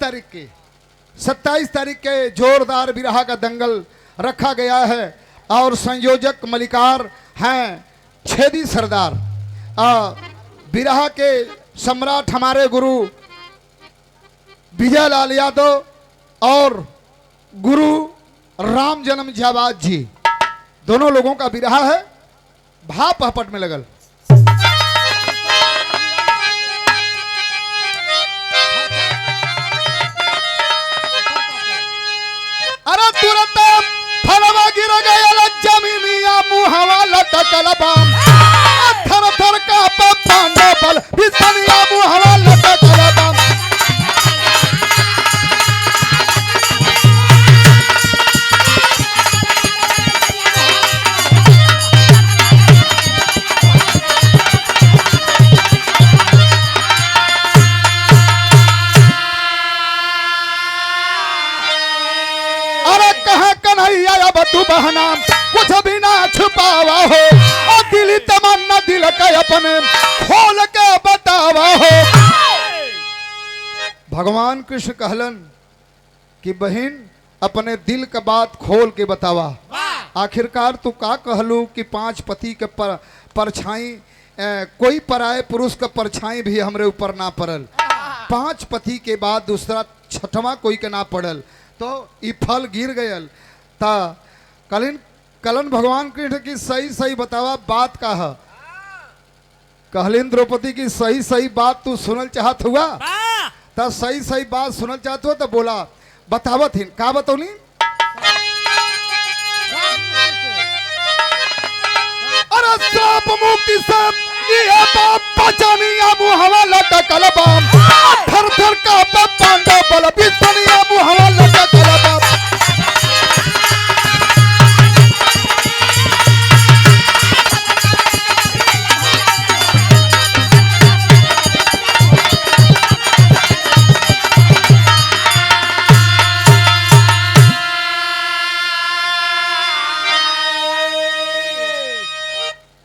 तारीख के जोरदार बिरहा का दंगल रखा गया है और संयोजक मलिकार हैं छेदी सरदार। बिरहा के सम्राट हमारे गुरु विजय लाल यादव और गुरु राम जन्म जाबाद जी, दोनों लोगों का बिरहा है। भाव पहपट में लगल। अरे तुरंत फलवा गिर गया जमीनिया मुहवा लटकल बाम। थर थर का पांडव बल बिसनिया मुहवा लटकल बाम। तू बहना कुछ भी ना छुपावा हो और दिली तमन्ना दिल का अपने खोल के बतावा हो। भगवान कृष्ण कहलन कि बहन अपने दिल का बात खोल के बतावा। आखिरकार तू का कहलू कि 5 पति के परछाई कोई पराये पुरुष का परछाई भी हमरे ऊपर ना पड़ल। 5 पति के बाद दूसरा छठवां कोई के ना पड़ल तो ई फल गिर गयल। ता कलन भगवान कृष्ण की सही बतावा बात का है। कहलिन द्रौपदी की सही बात तू सुनल चाहत हुआ तो सही बात सुनल चाहत हुआ तो बोला बतावत ही का बतौनी। अरे श्राप मुक्ति से ये बाप बचानिया मुहवा लटकल बाम। थर थर का पांडव बल बिसनिया मुहवा लटकल बाम।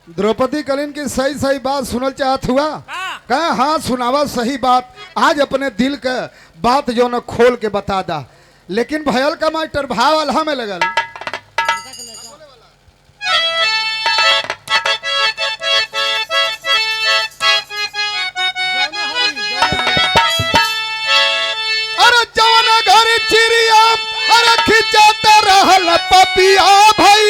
द्रौपदी कलिन की सही बात सुनल चाहत हुआ। कहा हाँ सुनावा सही बात। आज अपने दिल का बात जो न खोल के बता दा। लेकिन भयल का मास्टर भाव अल्लाह में लगल। अरे जवन घर चिड़िया अरे खिंचाते रहल पपिया भाई।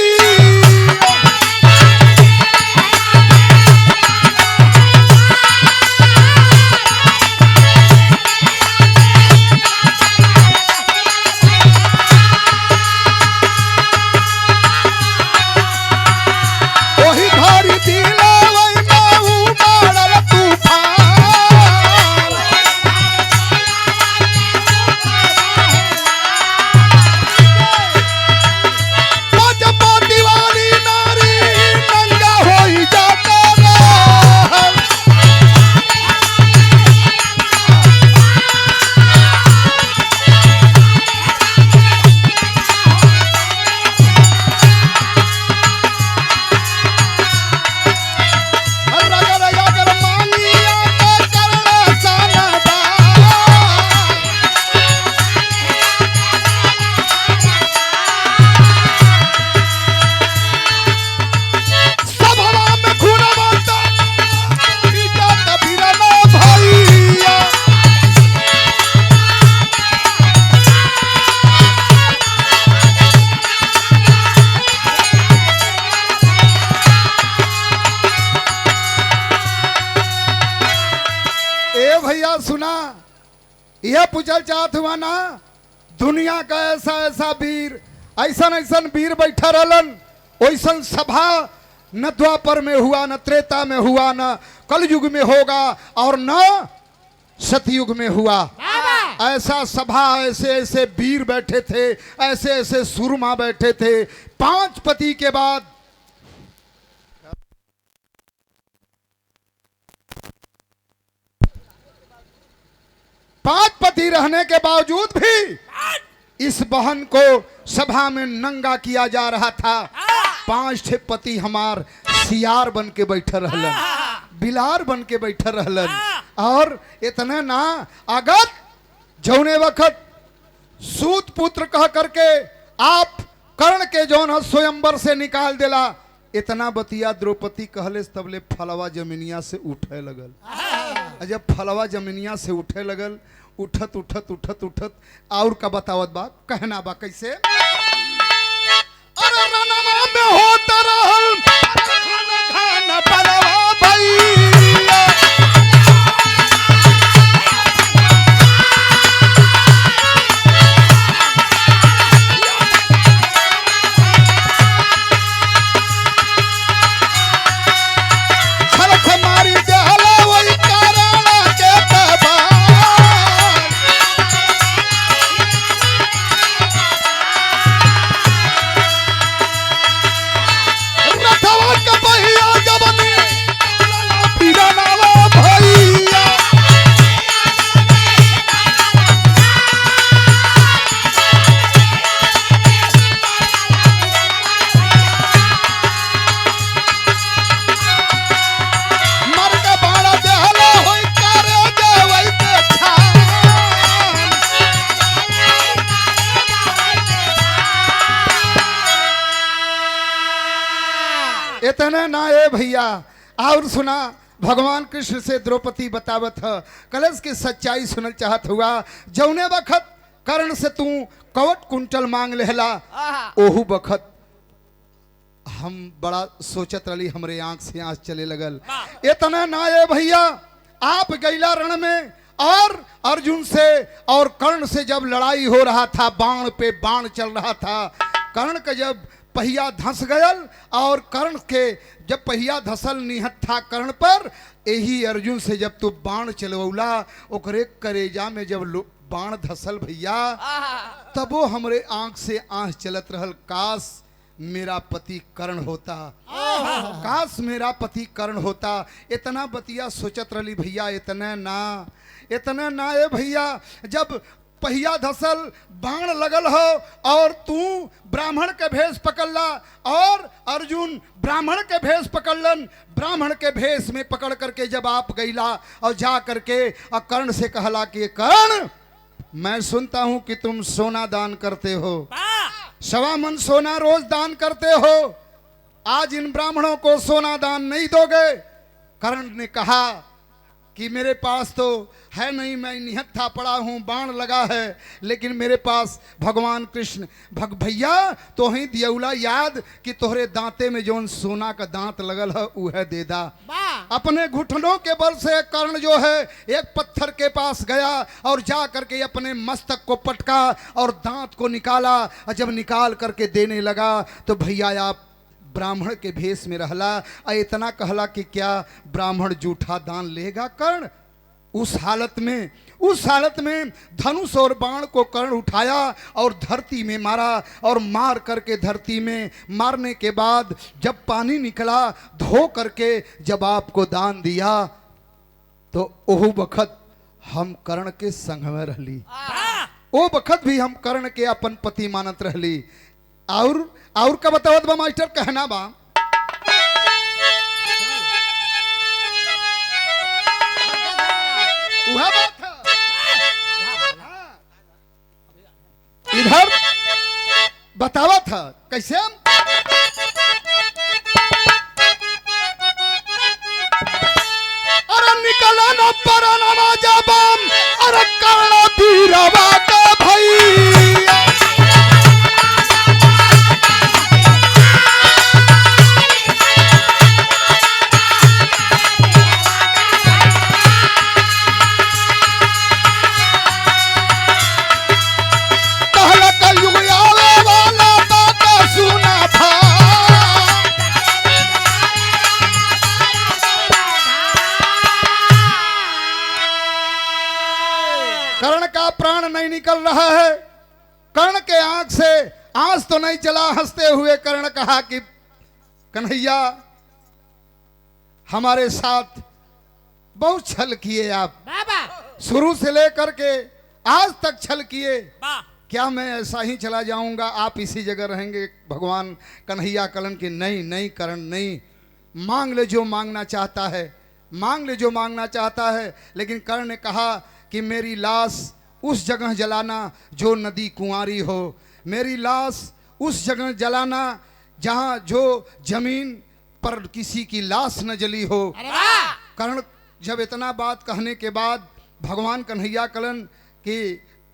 यह पूछल चाहत हुआ ना दुनिया का ऐसा वीर ऐसा वीर बैठा रहलन। वैसन सभा न द्वापर में हुआ न त्रेता में हुआ न कलयुग में होगा और न सतयुग में हुआ। ऐसा सभा, ऐसे ऐसे वीर बैठे थे, ऐसे ऐसे सुरमा बैठे थे। 5 पति के बाद पांच पति रहने के बावजूद भी इस बहन को सभा में नंगा किया जा रहा था। 5 पति हमार सियार बन के बैठे रहलन, बिलार बन के बैठे रहलन। और इतने ना अगत जौने वक्त सूत पुत्र कह करके आप कर्ण के जौन स्वयंवर से निकाल देला, इतना बतिया द्रौपदी कहले तबले फलवा जमीनिया से उठे लगल। जब फलवा जमीनिया से उठे लगल, उठत उठत उठत उठत और का बतावत बा, कहना बा कैसे, अरे रनमा में होता रहल खाना खाना पलवा भैया, छलक मारी देहला वही कारणा के तबा, रथवा के पहिया जबनी पिरनवा भैया, मर के बाड़ा देहला होई करे देवई के छान। इतने ना ए भैया, और सुना भगवान कृष्ण से द्रौपदी बतावत है, कलश की सच्चाई सुनल चाहत हुआ। जौने वक्त कर्ण से तू कवट कुंटल मांग लेहला, ओहू वक्त हम बड़ा सोचत रही, हमरे आंख से आंख चले लगल। इतना ना ए भैया, आप गैला रण में और अर्जुन से और कर्ण से जब लड़ाई हो रहा था, बाण पे बाण चल रहा था, कर्ण का जब पहिया धंस गयल और कर्ण के जब पहिया धसल निहत था कर्ण पर, यही अर्जुन से जब तू बाण चलवौला, ओकरे करेजा में जब बाण धसल भैया, तब वो हमरे आंख से आंख चलत रहल, काश मेरा पति कर्ण होता, काश मेरा पति कर्ण होता। इतना बतिया सोचत रही भैया। इतना ना ए भैया, जब पहिया धसल बाण लगल हो और तू ब्राह्मण के भेष पकड़ला और अर्जुन ब्राह्मण के भेष पकड़लन, ब्राह्मण के भेष में पकड़ करके जब आप गईला और जा करके कर्ण से कहला कि कर्ण, मैं सुनता हूं कि तुम सोना दान करते हो, 1.25 मन सोना रोज दान करते हो, आज इन ब्राह्मणों को सोना दान नहीं दोगे? कर्ण ने कहा कि मेरे पास तो है नहीं, मैं निहत्था पड़ा हूं, बाण लगा है, लेकिन मेरे पास भगवान कृष्ण भैया तो ही दियौला याद कि तोहरे दांते में जोन सोना का दांत लगल है वह दे दा। अपने घुटनों के बल से कर्ण जो है एक पत्थर के पास गया और जा करके अपने मस्तक को पटका और दांत को निकाला, और जब निकाल करके देने लगा तो भैया आप ब्राह्मण के भेष में रहला, इतना कहला कि क्या ब्राह्मण जूठा दान लेगा कर्ण? उस हालत में धनुष और बाण को कर्ण उठाया और धरती में मारा, और मार करके धरती में मारने के बाद जब पानी निकला, धो करके जब आपको दान दिया, तो ओह वक्त हम कर्ण के संग में रहली, ओ वक्त भी हम कर्ण के अपन पति मानत रहली। और का बतावत बा मास्टर, कहना बा, वह बात है। इधर बतावा था कैसे, अरे निकला न परनमा जब, अरे कर्ण बीरवा का भैया, कर्ण का प्राण निकल रहा है। कर्ण के आंख से आंस तो नहीं चला। हंसते हुए कर्ण कहा कि कन्हैया, हमारे साथ बहुत छल किए आप, शुरू से लेकर के आज तक छल किए। वाह क्या मैं ऐसा ही चला जाऊंगा, आप इसी जगह रहेंगे? भगवान कन्हैया कलन की नहीं नहीं करण नहीं, मांग ले जो मांगना चाहता है, मांग ले जो मांगना चाहता है। लेकिन कर्ण ने कहा कि मेरी लाश उस जगह जलाना जो नदी कुंवारी हो, मेरी लाश उस जगह जलाना जहां जो जमीन पर किसी की लाश न जली हो। कर्ण जब इतना बात कहने के बाद भगवान कन्हैया कलन की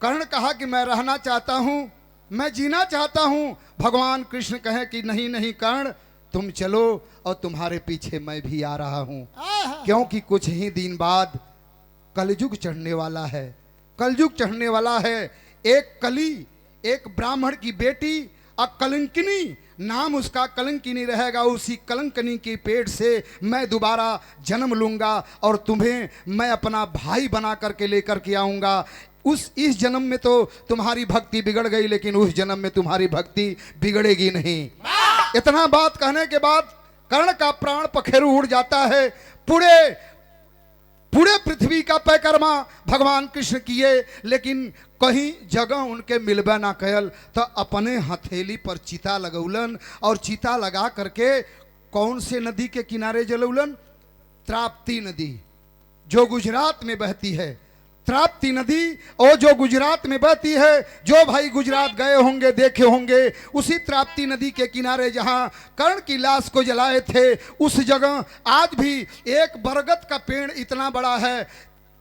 कर्ण कहा कि मैं रहना चाहता हूं, मैं जीना चाहता हूं। भगवान कृष्ण कहे कि नहीं नहीं कर्ण, तुम चलो और तुम्हारे पीछे मैं भी आ रहा हूं, क्योंकि कुछ ही दिन बाद कलयुग चढ़ने वाला है। कलयुग चढ़ने वाला है। एक कली, एक ब्राह्मण की बेटी कलंकिनी, नाम उसका कलंकिनी रहेगा। उसी कलंकिनी के पेट से मैं दोबारा जन्म लूंगा और तुम्हें मैं अपना भाई बना करके लेकर के आऊंगा। इस जन्म में तो तुम्हारी भक्ति बिगड़ गई, लेकिन उस जन्म में तुम्हारी भक्ति बिगड़ेगी नहीं। इतना बात कहने के बाद कर्ण का प्राण पखेरु उड़ जाता है। पूरे पृथ्वी का परिक्रमा भगवान कृष्ण किए, लेकिन कहीं जगह उनके मिलबे ना कयल। तो अपने हथेली पर चिता लगौलन और चिता लगा करके कौन से नदी के किनारे जलौलन? त्राप्ती नदी जो गुजरात में बहती है। त्राप्ती नदी और जो गुजरात में बहती है, जो भाई गुजरात गए होंगे देखे होंगे, उसी त्राप्ती नदी के किनारे जहां कर्ण की लाश को जलाए थे, उस जगह आज भी एक बरगद का पेड़ इतना बड़ा है।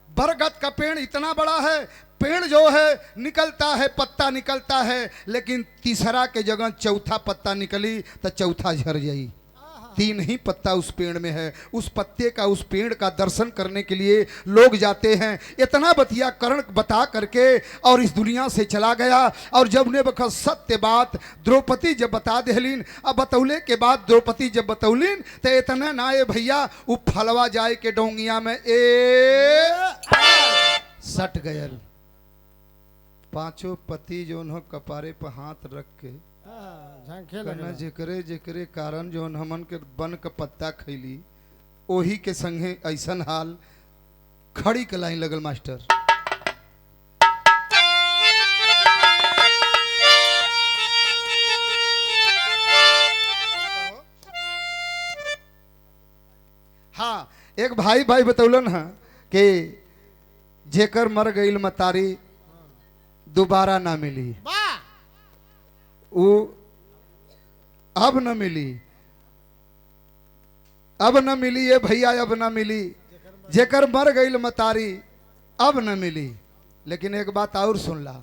बरगद का पेड़ इतना बड़ा है, पेड़ जो है निकलता है, पत्ता निकलता है, लेकिन तीसरा के जगह चौथा पत्ता निकली तो चौथा झड़ जाई। तीन ही पत्ता उस पेड़ में है। उस पत्ते का, उस पेड़ का दर्शन करने के लिए लोग जाते हैं। इतना बतिया कर्ण बता करके और इस दुनिया से चला गया। और जब ने बखत सत्य बात द्रौपदी जब बता देहलीन, अब बतौले के बाद द्रौपदी जब बतौलीन तो इतना ना ये भैया वो फलवा जाए के डोंगिया में सट गयल। पांचों पति जो उन्होंने कपारे पर हाथ रख के कहना जेकरे जेकरे कारण जो हमन के बन का पत्ता खैली, ओही के संगे ऐसन हाल। खड़ी के लाइन लगल मास्टर। हाँ, एक भाई बतौलन है कि जेकर मर गईल मतारी दोबारा ना मिली, वो अब न मिली, अब न मिली ये भैया, अब न मिली। जेकर मर गईल मतारी अब न मिली। लेकिन एक बात और सुन ला,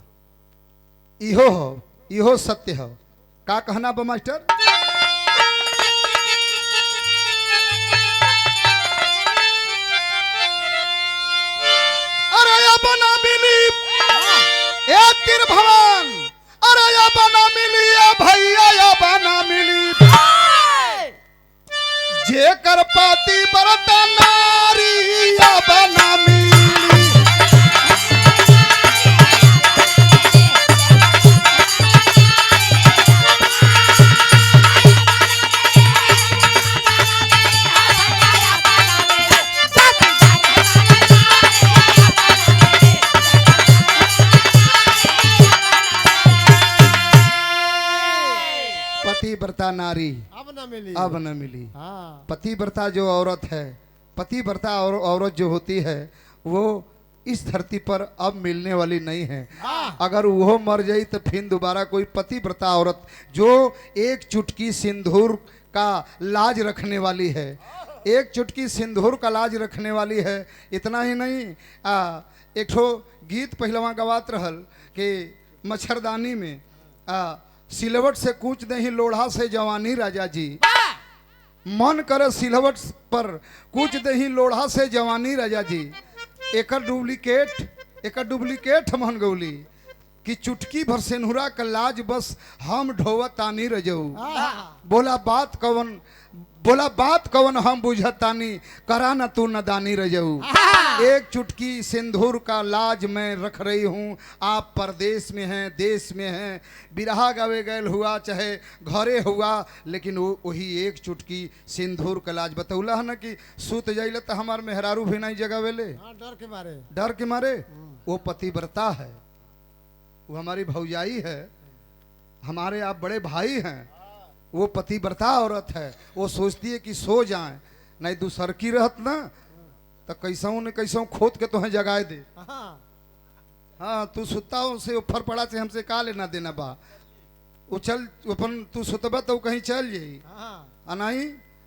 इहो हो, इहो सत्य हो। का कहना बा मास्टर? अरे अब न मिली एक त्रिभुवन, अरे अब न मिली ये भैया, अब न मिली। जेकर पाती बरत नारी अब न मिली। पतिव्रता नारी अब न मिली। हाँ। पतिव्रता जो औरत है, पतिव्रता और औरत जो होती है, वो इस धरती पर अब मिलने वाली नहीं है। अगर वो मर जाई तो फिर दोबारा कोई पतिव्रता औरत जो एक चुटकी सिंदूर का लाज रखने वाली है, एक चुटकी सिंदूर का लाज रखने वाली है। इतना ही नहीं, एक ठो गीत पहलवा गवात रहल कि मच्छरदानी में सिलवट से कूच दही लोढ़ा से जवानी राजा जी, मन करे सिलवट पर कूच दही लोढ़ा से जवानी राजा जी। एकर डुप्लीकेट मन गौली कि चुटकी भर सेनुरा का लाज बस हम ढोवत तानी रजऊ। बोला बात कवन बोला बात कवन हम बुझतानी, करा न तू नदानी रजऊ। एक चुटकी सिंदूर का लाज मैं रख रही हूँ, आप परदेश में हैं देश में हैं, बिरहा गावे गैल हुआ चाहे घरे हुआ, लेकिन वो वही एक चुटकी सिंदूर का लाज बतौला है ना कि सूत जाइले तो हमार मेहरारू भी नहीं जगावेले, हाँ, डर के मारे। डर के मारे। वो पतिव्रता है, वो हमारी भौजाई है, हमारे आप बड़े भाई हैं, वो पतिव्रता औरत है। वो सोचती है कि सो जाए, नहीं दूसर की रहत ना तो कैसों न कैसों खोद के तुम्हें जगाए दे। हाँ, हाँ तू सुता उसे ऊपर पड़ा से हमसे का लेना देना बा, वो चल अपन तू सुतबा तो कहीं चल जाई। हाँ, अनाई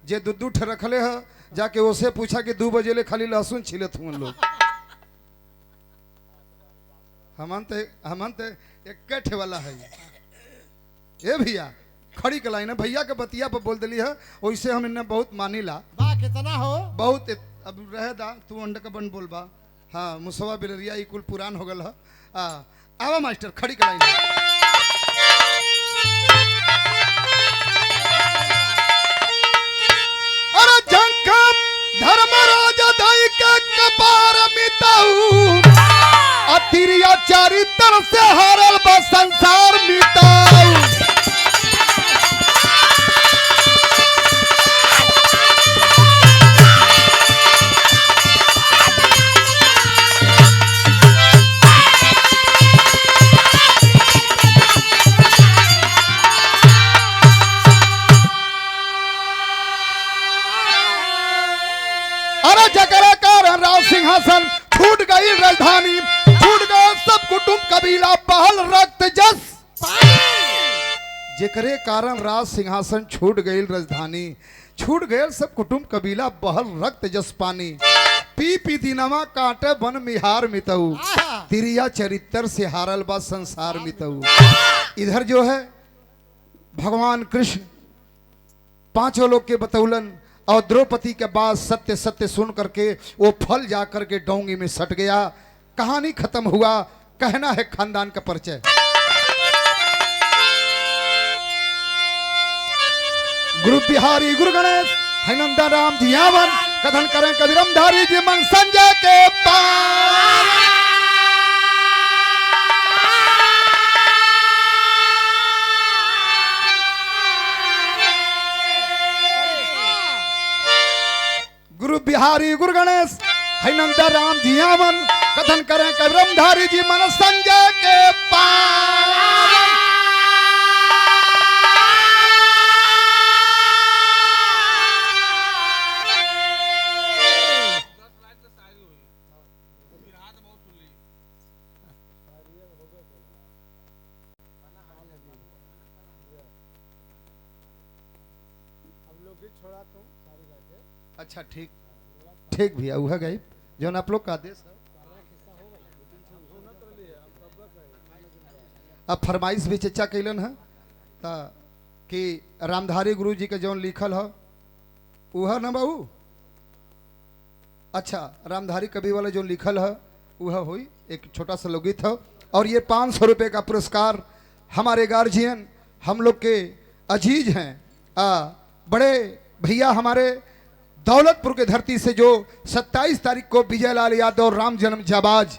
जे दूध उठ रखले है, जाके उसे पूछा कि 2 बजे ले खाली लहसुन छिलत हुए लोग। हमन ते एक ठे वाला है ये भैया, खड़ी कलाई ना भैया के बतिया पर बोल दिली है, वैसे हम इन्हें बहुत मानीला। बा कितना हो? बहुत अब रहे दा तू अंडे का बन बोलबा। हाँ मुसवा बिलरिया ई कुल पुरान हो गल है। आवा मास्टर खड़ी कलाई ना। अरे जंखम धर्मराज दाई के कपार मिताऊ, अतिरिया चरित्र से हरल बा संसार मिताऊ। अरे जकरा कारण राज सिंहासन छूट गई राजधानी, छूट गए सब कुटुंब कबीला पहल रक्त जस। जेकरे कारण राज सिंहासन छूट गई राजधानी, छूट गए सब कुटुंब कबीला बहल रक्त जस पानी। पी पी दिनमा काटे बन मिहार मितऊ, तिरिया चरित्र से हारल बा संसार मितऊ। इधर जो है भगवान कृष्ण पांचों लोग के बतौलन, और द्रौपदी के बाद सत्य सत्य सुन करके वो फल जा करके डोंगी में सट गया। कहानी खत्म हुआ, कहना है खानदान का परिचय। गुरु बिहारी गुरु गणेश है नंदा राम जी यावन, कथन करें कबीरम धारी जी मन संजय के पार। गुरु बिहारी गुरु गणेश है नंदा राम जी यावन, कथन करें कबीरम धारी जी मन संजय के पार। अच्छा ठीक ठीक भैया वह गई जो आप लोग का आदेश है। अब फरमाइश भी चर्चा कैलन है कि रामधारी गुरु जी के जौन लिखल है वह न बहू। अच्छा रामधारी कवि वाला जो लिखल है वह हुई एक छोटा सा लोकगीत है, और ये 500 रुपये का पुरस्कार हमारे गार्जियन हम लोग के अजीज हैं, बड़े भैया हमारे दौलतपुर के धरती से जो 27 तारीख को विजय लाल यादव राम जन्म जाबाज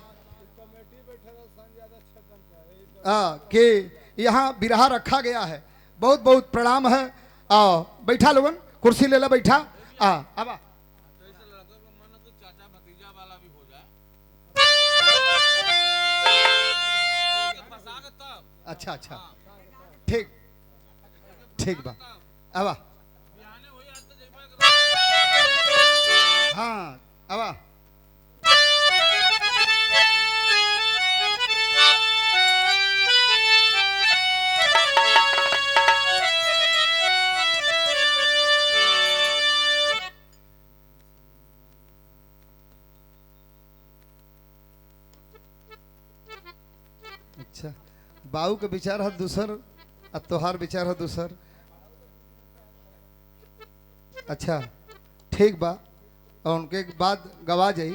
के यहाँ बिरहा रखा गया है। बहुत बहुत प्रणाम है। बैठा लोगन कुर्सी ले ला बैठा। अब अच्छा अच्छा ठीक ठीक बा अब हाँ अब अच्छा बाऊ के विचार है दूसर और तोहार विचार है दूसर। अच्छा ठीक बा और उनके बाद गवा जाई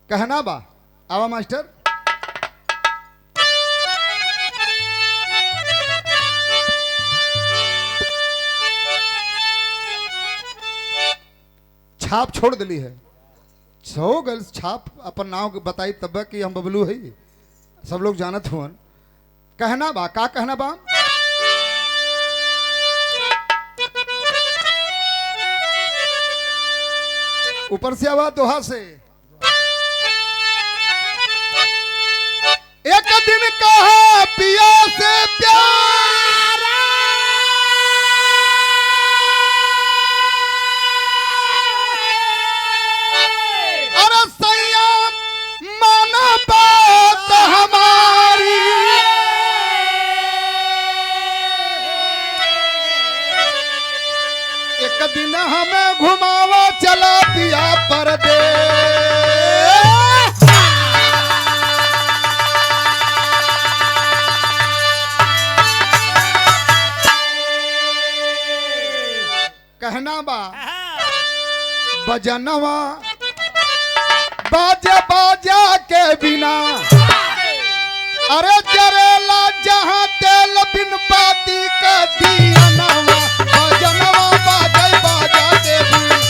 कहना बा। आवा मास्टर। छाप छोड़ दिली है। सो गल छाप अपन नाव बताई तब कि हम बबलू है, सब लोग जानत हुअन। कहना बा का कहना बा, ऊपर से आवा दोहा से, एक दिन कहा पिया से प्यारा, अरे सैया माना बात हमारी, एक दिन हमें घुमावा चला दिया परदेस। कहना बा बजनवा बाजा बाजा के बिना, अरे जरेला जहां तेल बिन बाती का दिया नवा, बजनवा बाजा बाजा के बिना।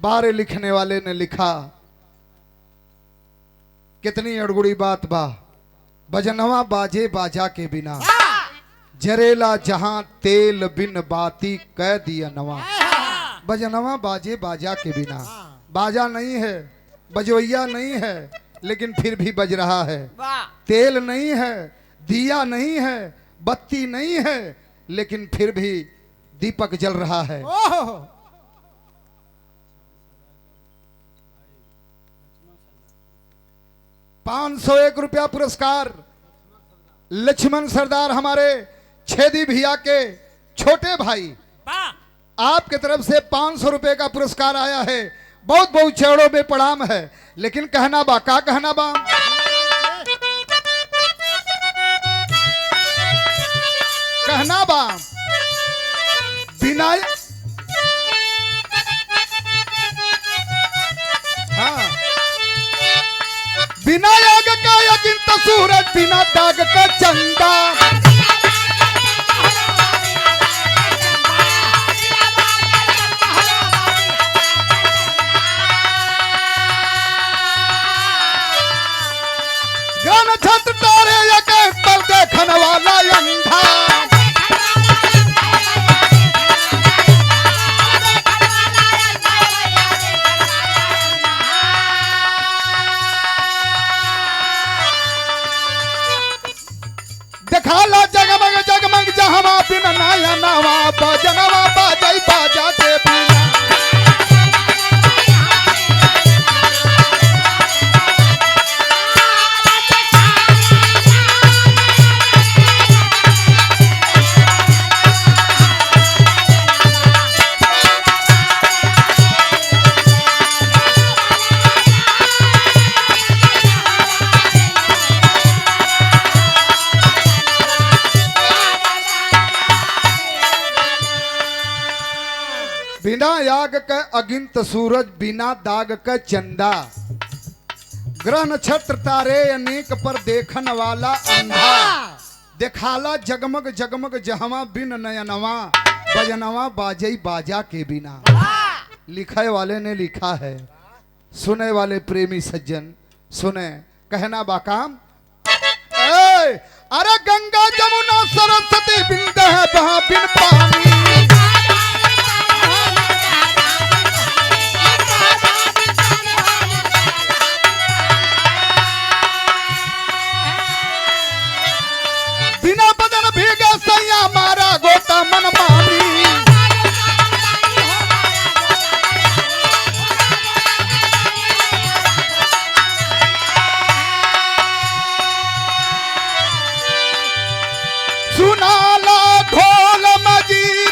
बारे लिखने वाले ने लिखा, कितनी अड़गुड़ी बात बा, बजनवा बाजे बाजा के बिना, जरेला जहां तेल बिन बाती कह दिया नवा। बजनवा बाजे बाजा के बिना, बाजा नहीं है, बजवैया नहीं है, लेकिन फिर भी बज रहा है। तेल नहीं है, दिया नहीं है, बत्ती नहीं है, लेकिन फिर भी दीपक जल रहा है। 501 रुपया पुरस्कार लक्ष्मण सरदार हमारे छेदी भैया के छोटे भाई, आपके तरफ से 500 रुपए का पुरस्कार आया है। बहुत बहुत चरणों में प्रणाम है। लेकिन कहना बा का कहना बा, कहना बा बिना, हाँ, बिना आग का यकीन तो सूरज, बिना दाग का चंदा, गान छत तारे यके पर देखन वाला अंधा, दिखाला जगमग जगमग जहवा बिन नया नवा, बजनवा बाजई बाजा के बिना। बिना याग के अगिंत सूरज, बिना दाग के चंदा, ग्रह नक्षत्र तारे अनेक पर देखन वाला अंधा, दिखाला जगमग जगमग जहवा बिन नयनवा, बजनवा बाजई बाजा के बिना। लिखे वाले ने लिखा है, सुने वाले प्रेमी सज्जन सुने। कहना बाकाम, अरे गंगा जमुना सरस्वती बिंद है बहा बिन पानी, बिना बदन भीगे सैया मारा गोता मन मानी, सुनाला ढोल मजीरा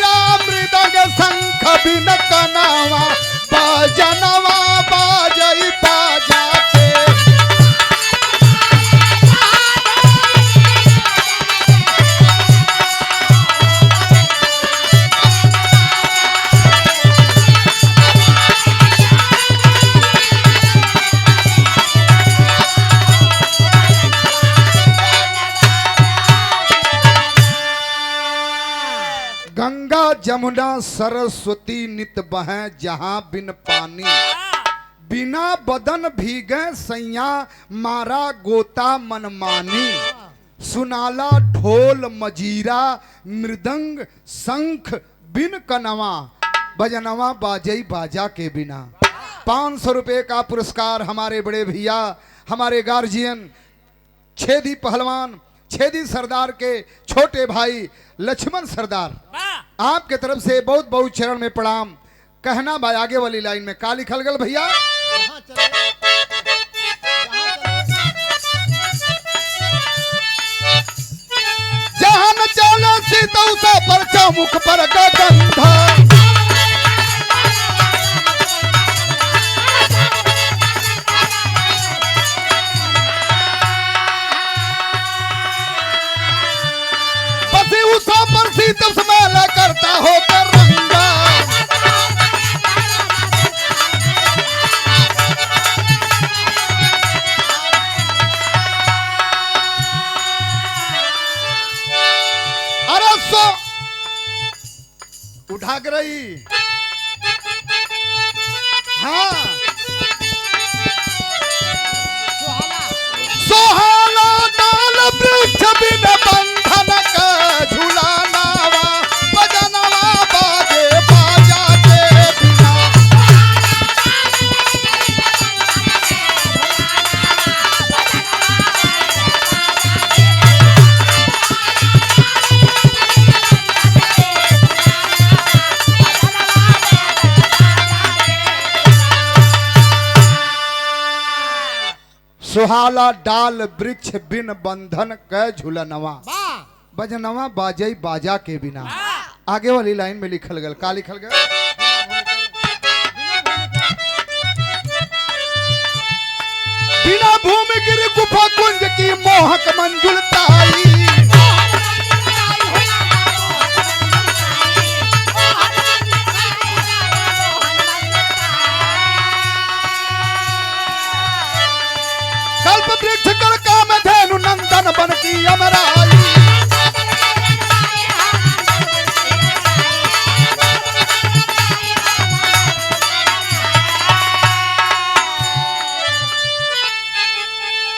जमुना सरस्वती नित बहें जहां बिन पानी, बिना बदन भीगे सैया मारा गोता मनमानी। सुनाला ढोल मजीरा मृदंग शंख बिन कनवा, बजनवा बाजई बाजा के बिना। 500 रुपए का पुरस्कार हमारे बड़े भैया, हमारे गार्जियन छेदी पहलवान, छेदी सरदार के छोटे भाई लक्ष्मण सरदार, आपके तरफ से बहुत बहुत चरण में प्रणाम। कहना भाई आगे वाली लाइन में का लिखल गल भैया? जहाँ चले, जहां न चले सीतौसा पर चौमुख पर गंधा, बसी उसा पर सीतौ समाला करता हो कर रंगा। अरे सो उठा के रही, हाँ सोहाला डाल वृक्ष बिन बंधन का झुलानावा, बजनवा बाजे बाजा के बिना। सुहाला डाल वृक्ष बिन बंधन क झुलनवा, बजनवा बाजई बाजा के बिना। आगे वाली लाइन में लिखल गल का लिखल गल? बिना भूमि गिर गुफा कुंज की मोहक मंजुलताई, कल्प वृक्ष कल काम धेनु नंदन बन की अमराई।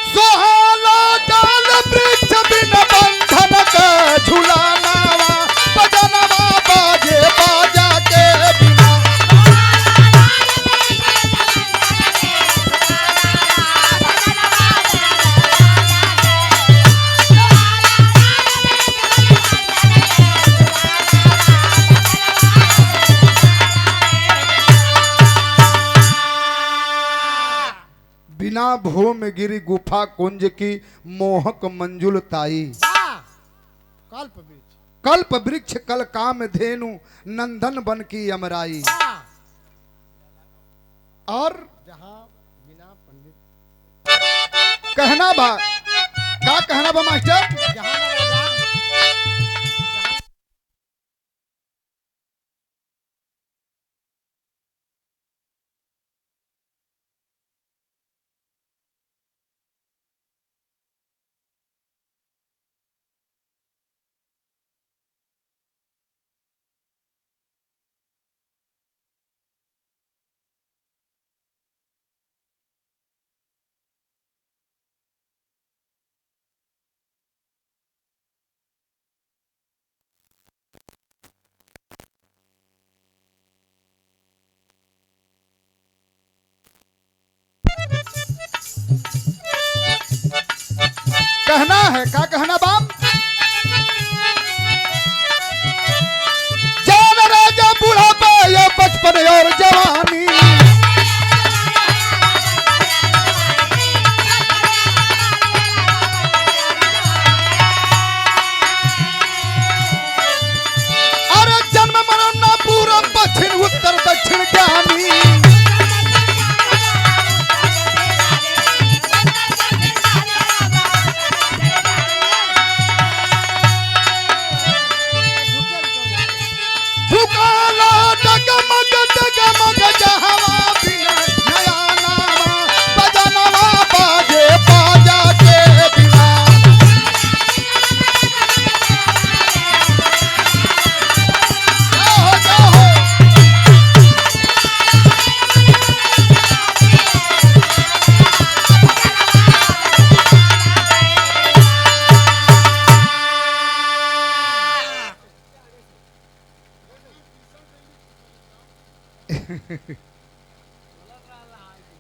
सोहाला डाल वृक्ष बिन बंधन का झुलानावा, बजनवा बाजे बाजा के बिना। बिना भूमि गिरी गुफा कुंज की मोहक मंजुलताई, कल्प बीच, कल्प वृक्ष कल काम धेनु नंदन बन की अमराई। और जहाँ बिना पंडित, कहना बा का कहना बा मास्टर? जहाँ न राजा, कहना है का कहना बाम? जान राजा बुढ़ापा या बचपन और जवानी, अरे जन्म मरण ना पूरब पश्चिम उत्तर दक्षिण ज्ञानी।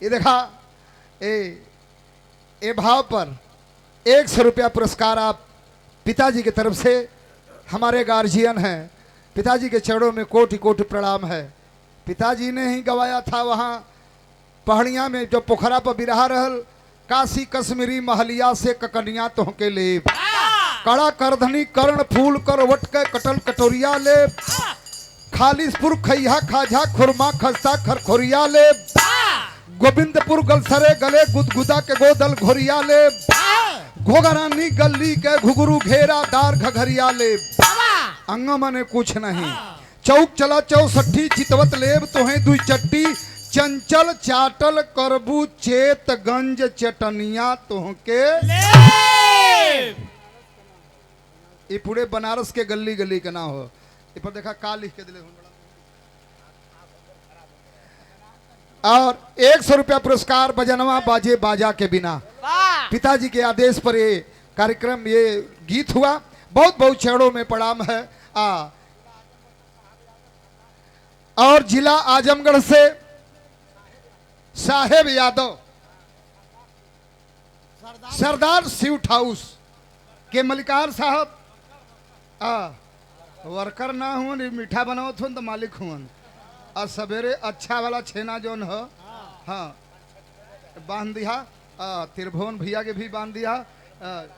ये देखा ए भाव पर 100 रुपया पुरस्कार आप पिताजी की तरफ से, हमारे गार्जियन हैं, पिताजी के चरणों में कोटि कोटि प्रणाम है। पिताजी ने ही गवाया था वहाँ पहाड़ियाँ में जो पोखरा पर बिरहा रहल, काशी कश्मीरी महलिया से ककनिया तोहके लेब, कड़ा करधनी कर्ण फूल कर वट के कटल कटोरिया लेब, खालिसपुर खैहा खाजा खुरमा खस्ता खरखोरिया लेब, गोविंदपुर गलसरे गले गुदगुदा के गोदल घोरिया लेब, घोगरानी गली के घुघरू घेरा दार घघरिया लेब, अंगा मने कुछ नहीं, चौक चला 64 चितवत लेब तोहे दुई चट्टी, चंचल चाटल करबू चेतगंज चटनिया तोहके ये पूरे बनारस के गली गली के ना हो। ये पर देखा का लिख के दिले और 100 रुपया पुरस्कार बजनवा बाजे बाजा के बिना। पिताजी के आदेश पर ये कार्यक्रम, ये गीत हुआ। बहुत बहुत चरणों में प्रणाम है। और जिला आजमगढ़ से साहेब यादव, सरदार स्वीट हाउस के मलिकार साहब, वर्कर ना हुन, मीठा बनावत हुन तो मालिक हुन। और सवेरे अच्छा वाला छेना जोन हो, हाँ बांध दिया, त्रिभुवन भैया के भी बांध दिया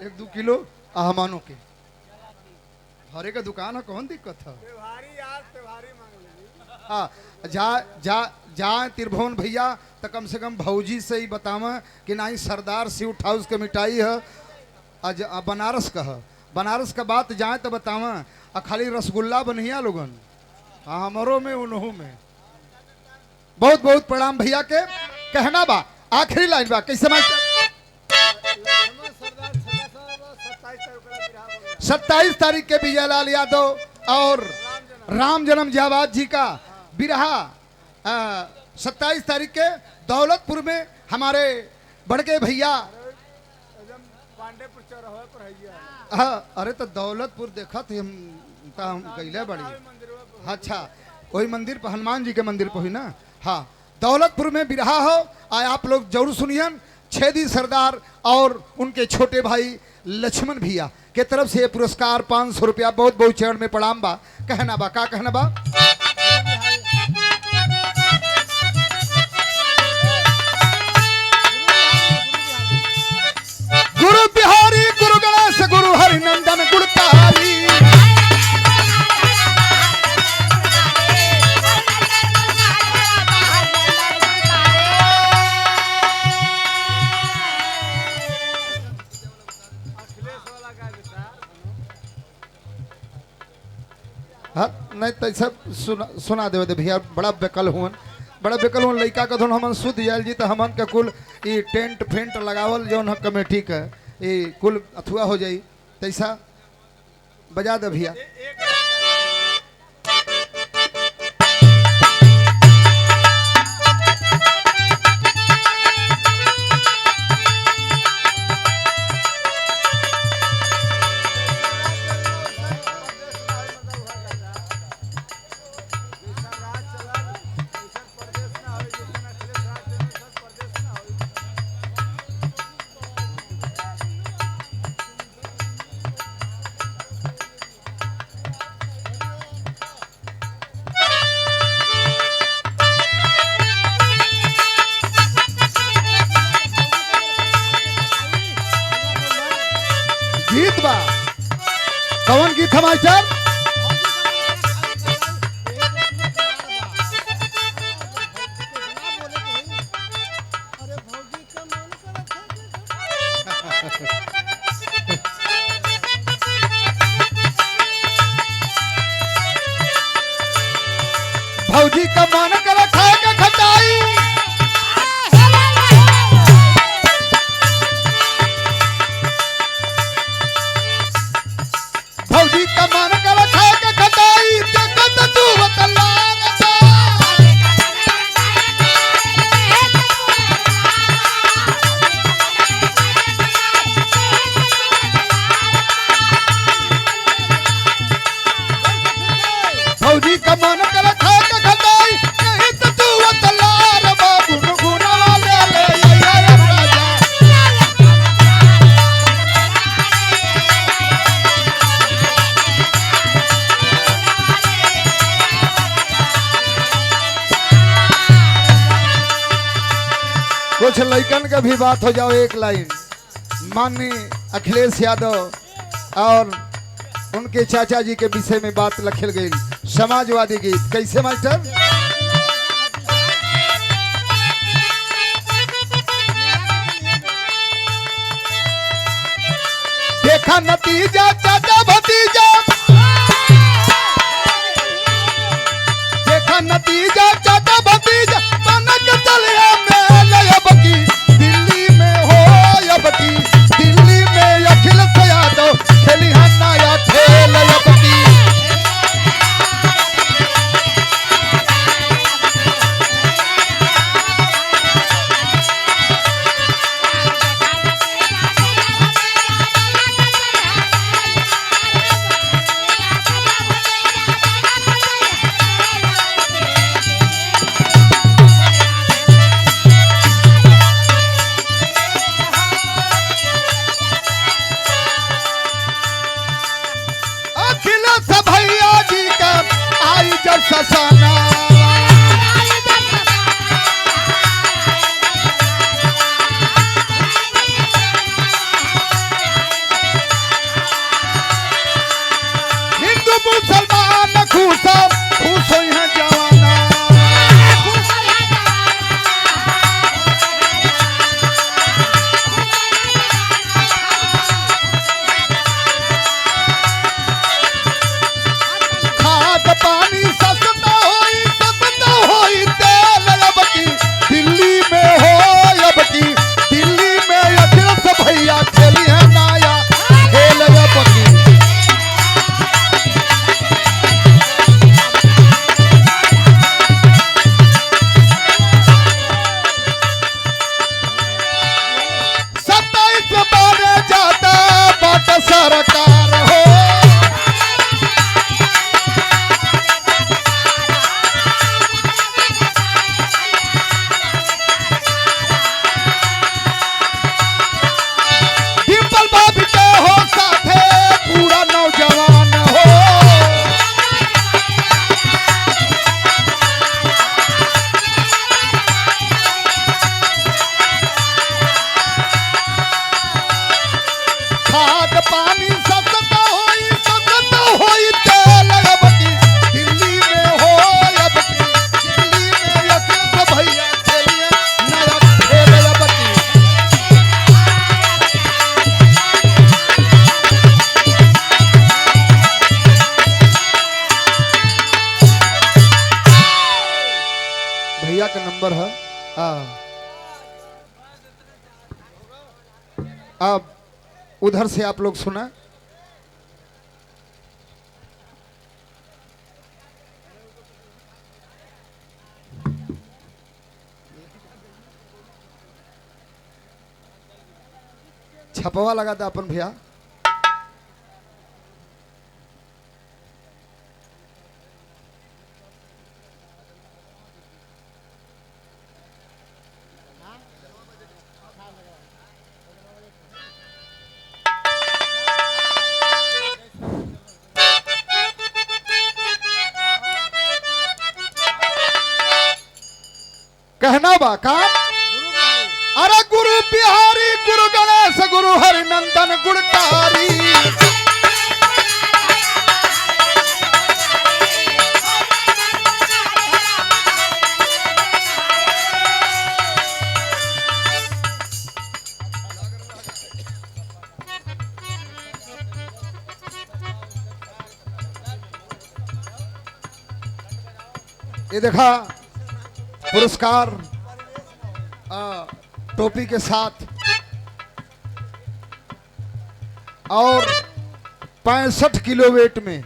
1-2 किलो आहमानों के। हरे का दुकान है, कौन दिक्कत है। हाँ जा त्रिभुवन भैया तो कम से कम भौजी से ही बतावा कि नहीं सरदार स्वीट हाउस के मिठाई है, बनारस का है। बनारस का बात जाए तो बतावा, खाली रसगुल्ला बनिया लोगन, हमारों में उन्हों में। बहुत बहुत प्रणाम भैया के। कहना बा आखिरी लाइन बा कैसे 27 तारीख के विजयलाल यादव और राम जन्म जाबाद जी का बिरहा 27 तारीख के दौलतपुर में हमारे बड़के भैया, हाँ अरे तो दौलतपुर देखा थे हम गईले बड़ी। अच्छा वही मंदिर पर, हनुमान जी के मंदिर पर हुई ना। हाँ दौलतपुर में बिरहा हो, आप लोग जरूर सुनियन। छेदी सरदार और उनके छोटे भाई लक्ष्मण भैया के तरफ से पुरस्कार 500 रुपया। बहुत बहुत चरण में प्रणाम बा। कहना बा का कहना बा, गुरु बिहारी गुरु गणेश गुरु हरिनंदन गुणकारी, हाँ नहीं तो सब सुना देवे दे भैया। बड़ा बेकल हुन, बड़ा बेकल हुन लड़का का धुन हमन सुध जायल जी तो हमन के कुल ये टेंट फेंट लगावल जौन है कमेटी का ये कुल अथुआ हो जाई। तैसा बजा दे भैया। गीत बा कौन गीत है मास्टर? भौजी का मन कर रखा के खटाई, भौजी का मन कर रखा के खटाई, जगत तू बतला कुछ लइकन का भी बात हो जाओ एक लाइन। माननीय अखिलेश यादव और उनके चाचा जी के विषय में बात लिखल गई। समाजवादी गीत कैसे मास्टर? देखा नतीजा चाचा भतीजा, देखा नतीजा चाचा भतीजा, बनक चले में अब की दिल्ली में हो, अब की दिल्ली में अखिलेश यादव खेली नया खेल अब की। अखिलेश भैया जी का आई जब ससाना, हिंदू मुसलमान खुश हुई है जवाना। खाद पानी सस्ता होई तेल अब की दिल्ली में हो, अब की दिल्ली में अखिलेश भैया खेली है नया खेल अब की। सत्ताईस बारे जाता बाट सरकार हो, डिम्पल भाभी के हो साथे पूरा नौजवान हो। खाद पानी सस्ता होई तेल अब की दिल्ली में हो, अब की दिल्ली में अखिलेश भैया खेलिए नया खेल अब की। भैया का नंबर है। अब उधर से आप लोग सुना। छपवा लगा था अपन भैया। कहना बा का अरे गुरु बिहारी गुरु गणेश गुरु हरिनंदन गुणकारी, ये देखा पुरस्कार टोपी के साथ और 65 किलो वेट में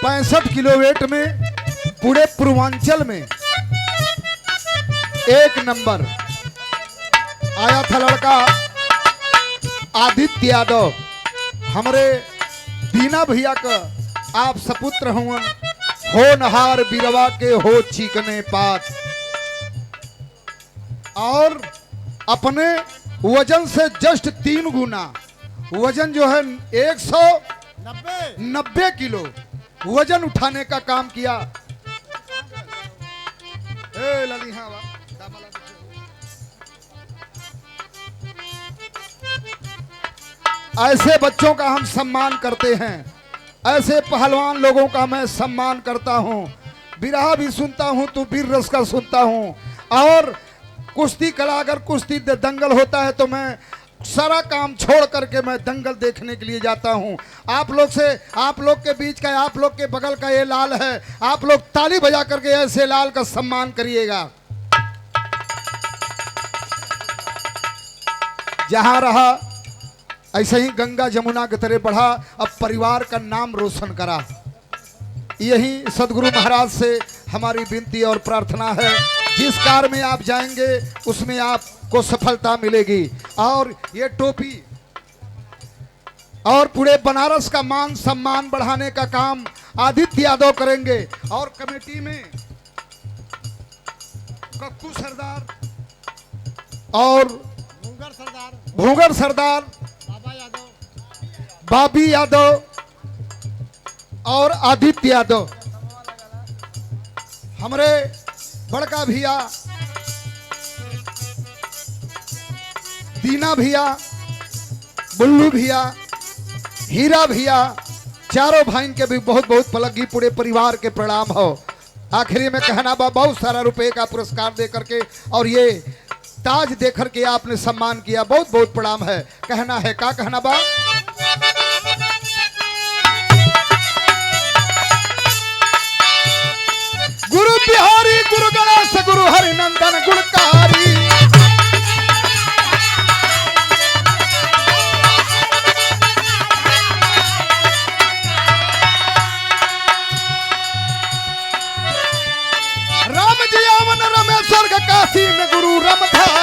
65 किलो वेट में पूरे पूर्वांचल में एक नंबर आया था लड़का आदित्य यादव। हमारे दीना भैया का आप सपुत्र हुआ हो नहार बिरवा के हो चीकने पात, और अपने वजन से जस्ट 3 गुना वजन जो है 190 किलो वजन उठाने का काम किया। ए लली हाँ ऐसे बच्चों का हम सम्मान करते हैं, ऐसे पहलवान लोगों का मैं सम्मान करता हूँ। बिरहा भी सुनता हूँ तो वीर रस का सुनता हूँ। और कुश्ती कला, अगर कुश्ती दंगल होता है तो मैं सारा काम छोड़ करके मैं दंगल देखने के लिए जाता हूँ। आप लोग के बीच का, आप लोग के बगल का ये लाल है, आप लोग ताली बजा करके ऐसे लाल का सम्मान करिएगा। जहां रहा ऐसे ही गंगा जमुना की तरह बढ़ा, अब परिवार का नाम रोशन करा। यही सदगुरु महाराज से हमारी विनती और प्रार्थना है। जिस कार्य में आप जाएंगे उसमें आपको सफलता मिलेगी। और ये टोपी और पूरे बनारस का मान सम्मान बढ़ाने का काम आदित्य यादव करेंगे। और कमेटी में कक्कू सरदार और भूंगर सरदार, बाबी यादव और आदित्य यादव, हमारे बड़का भैया दीना भैया, बुल्लू भैया, हीरा भैया, चारों भाई के भी बहुत बहुत पलगी पूरे परिवार के प्रणाम हो। आखिरी में कहना बा, बहुत सारा रुपए का पुरस्कार दे करके और ये ताज दे करके आपने सम्मान किया, बहुत बहुत प्रणाम है। कहना है, क्या कहना बा? गुरु बिहारी गुरु गणेश गुरु हरिनंदन गुणकारी, राम जी आवन रमेश्वर काशी में गुरु रमधारी।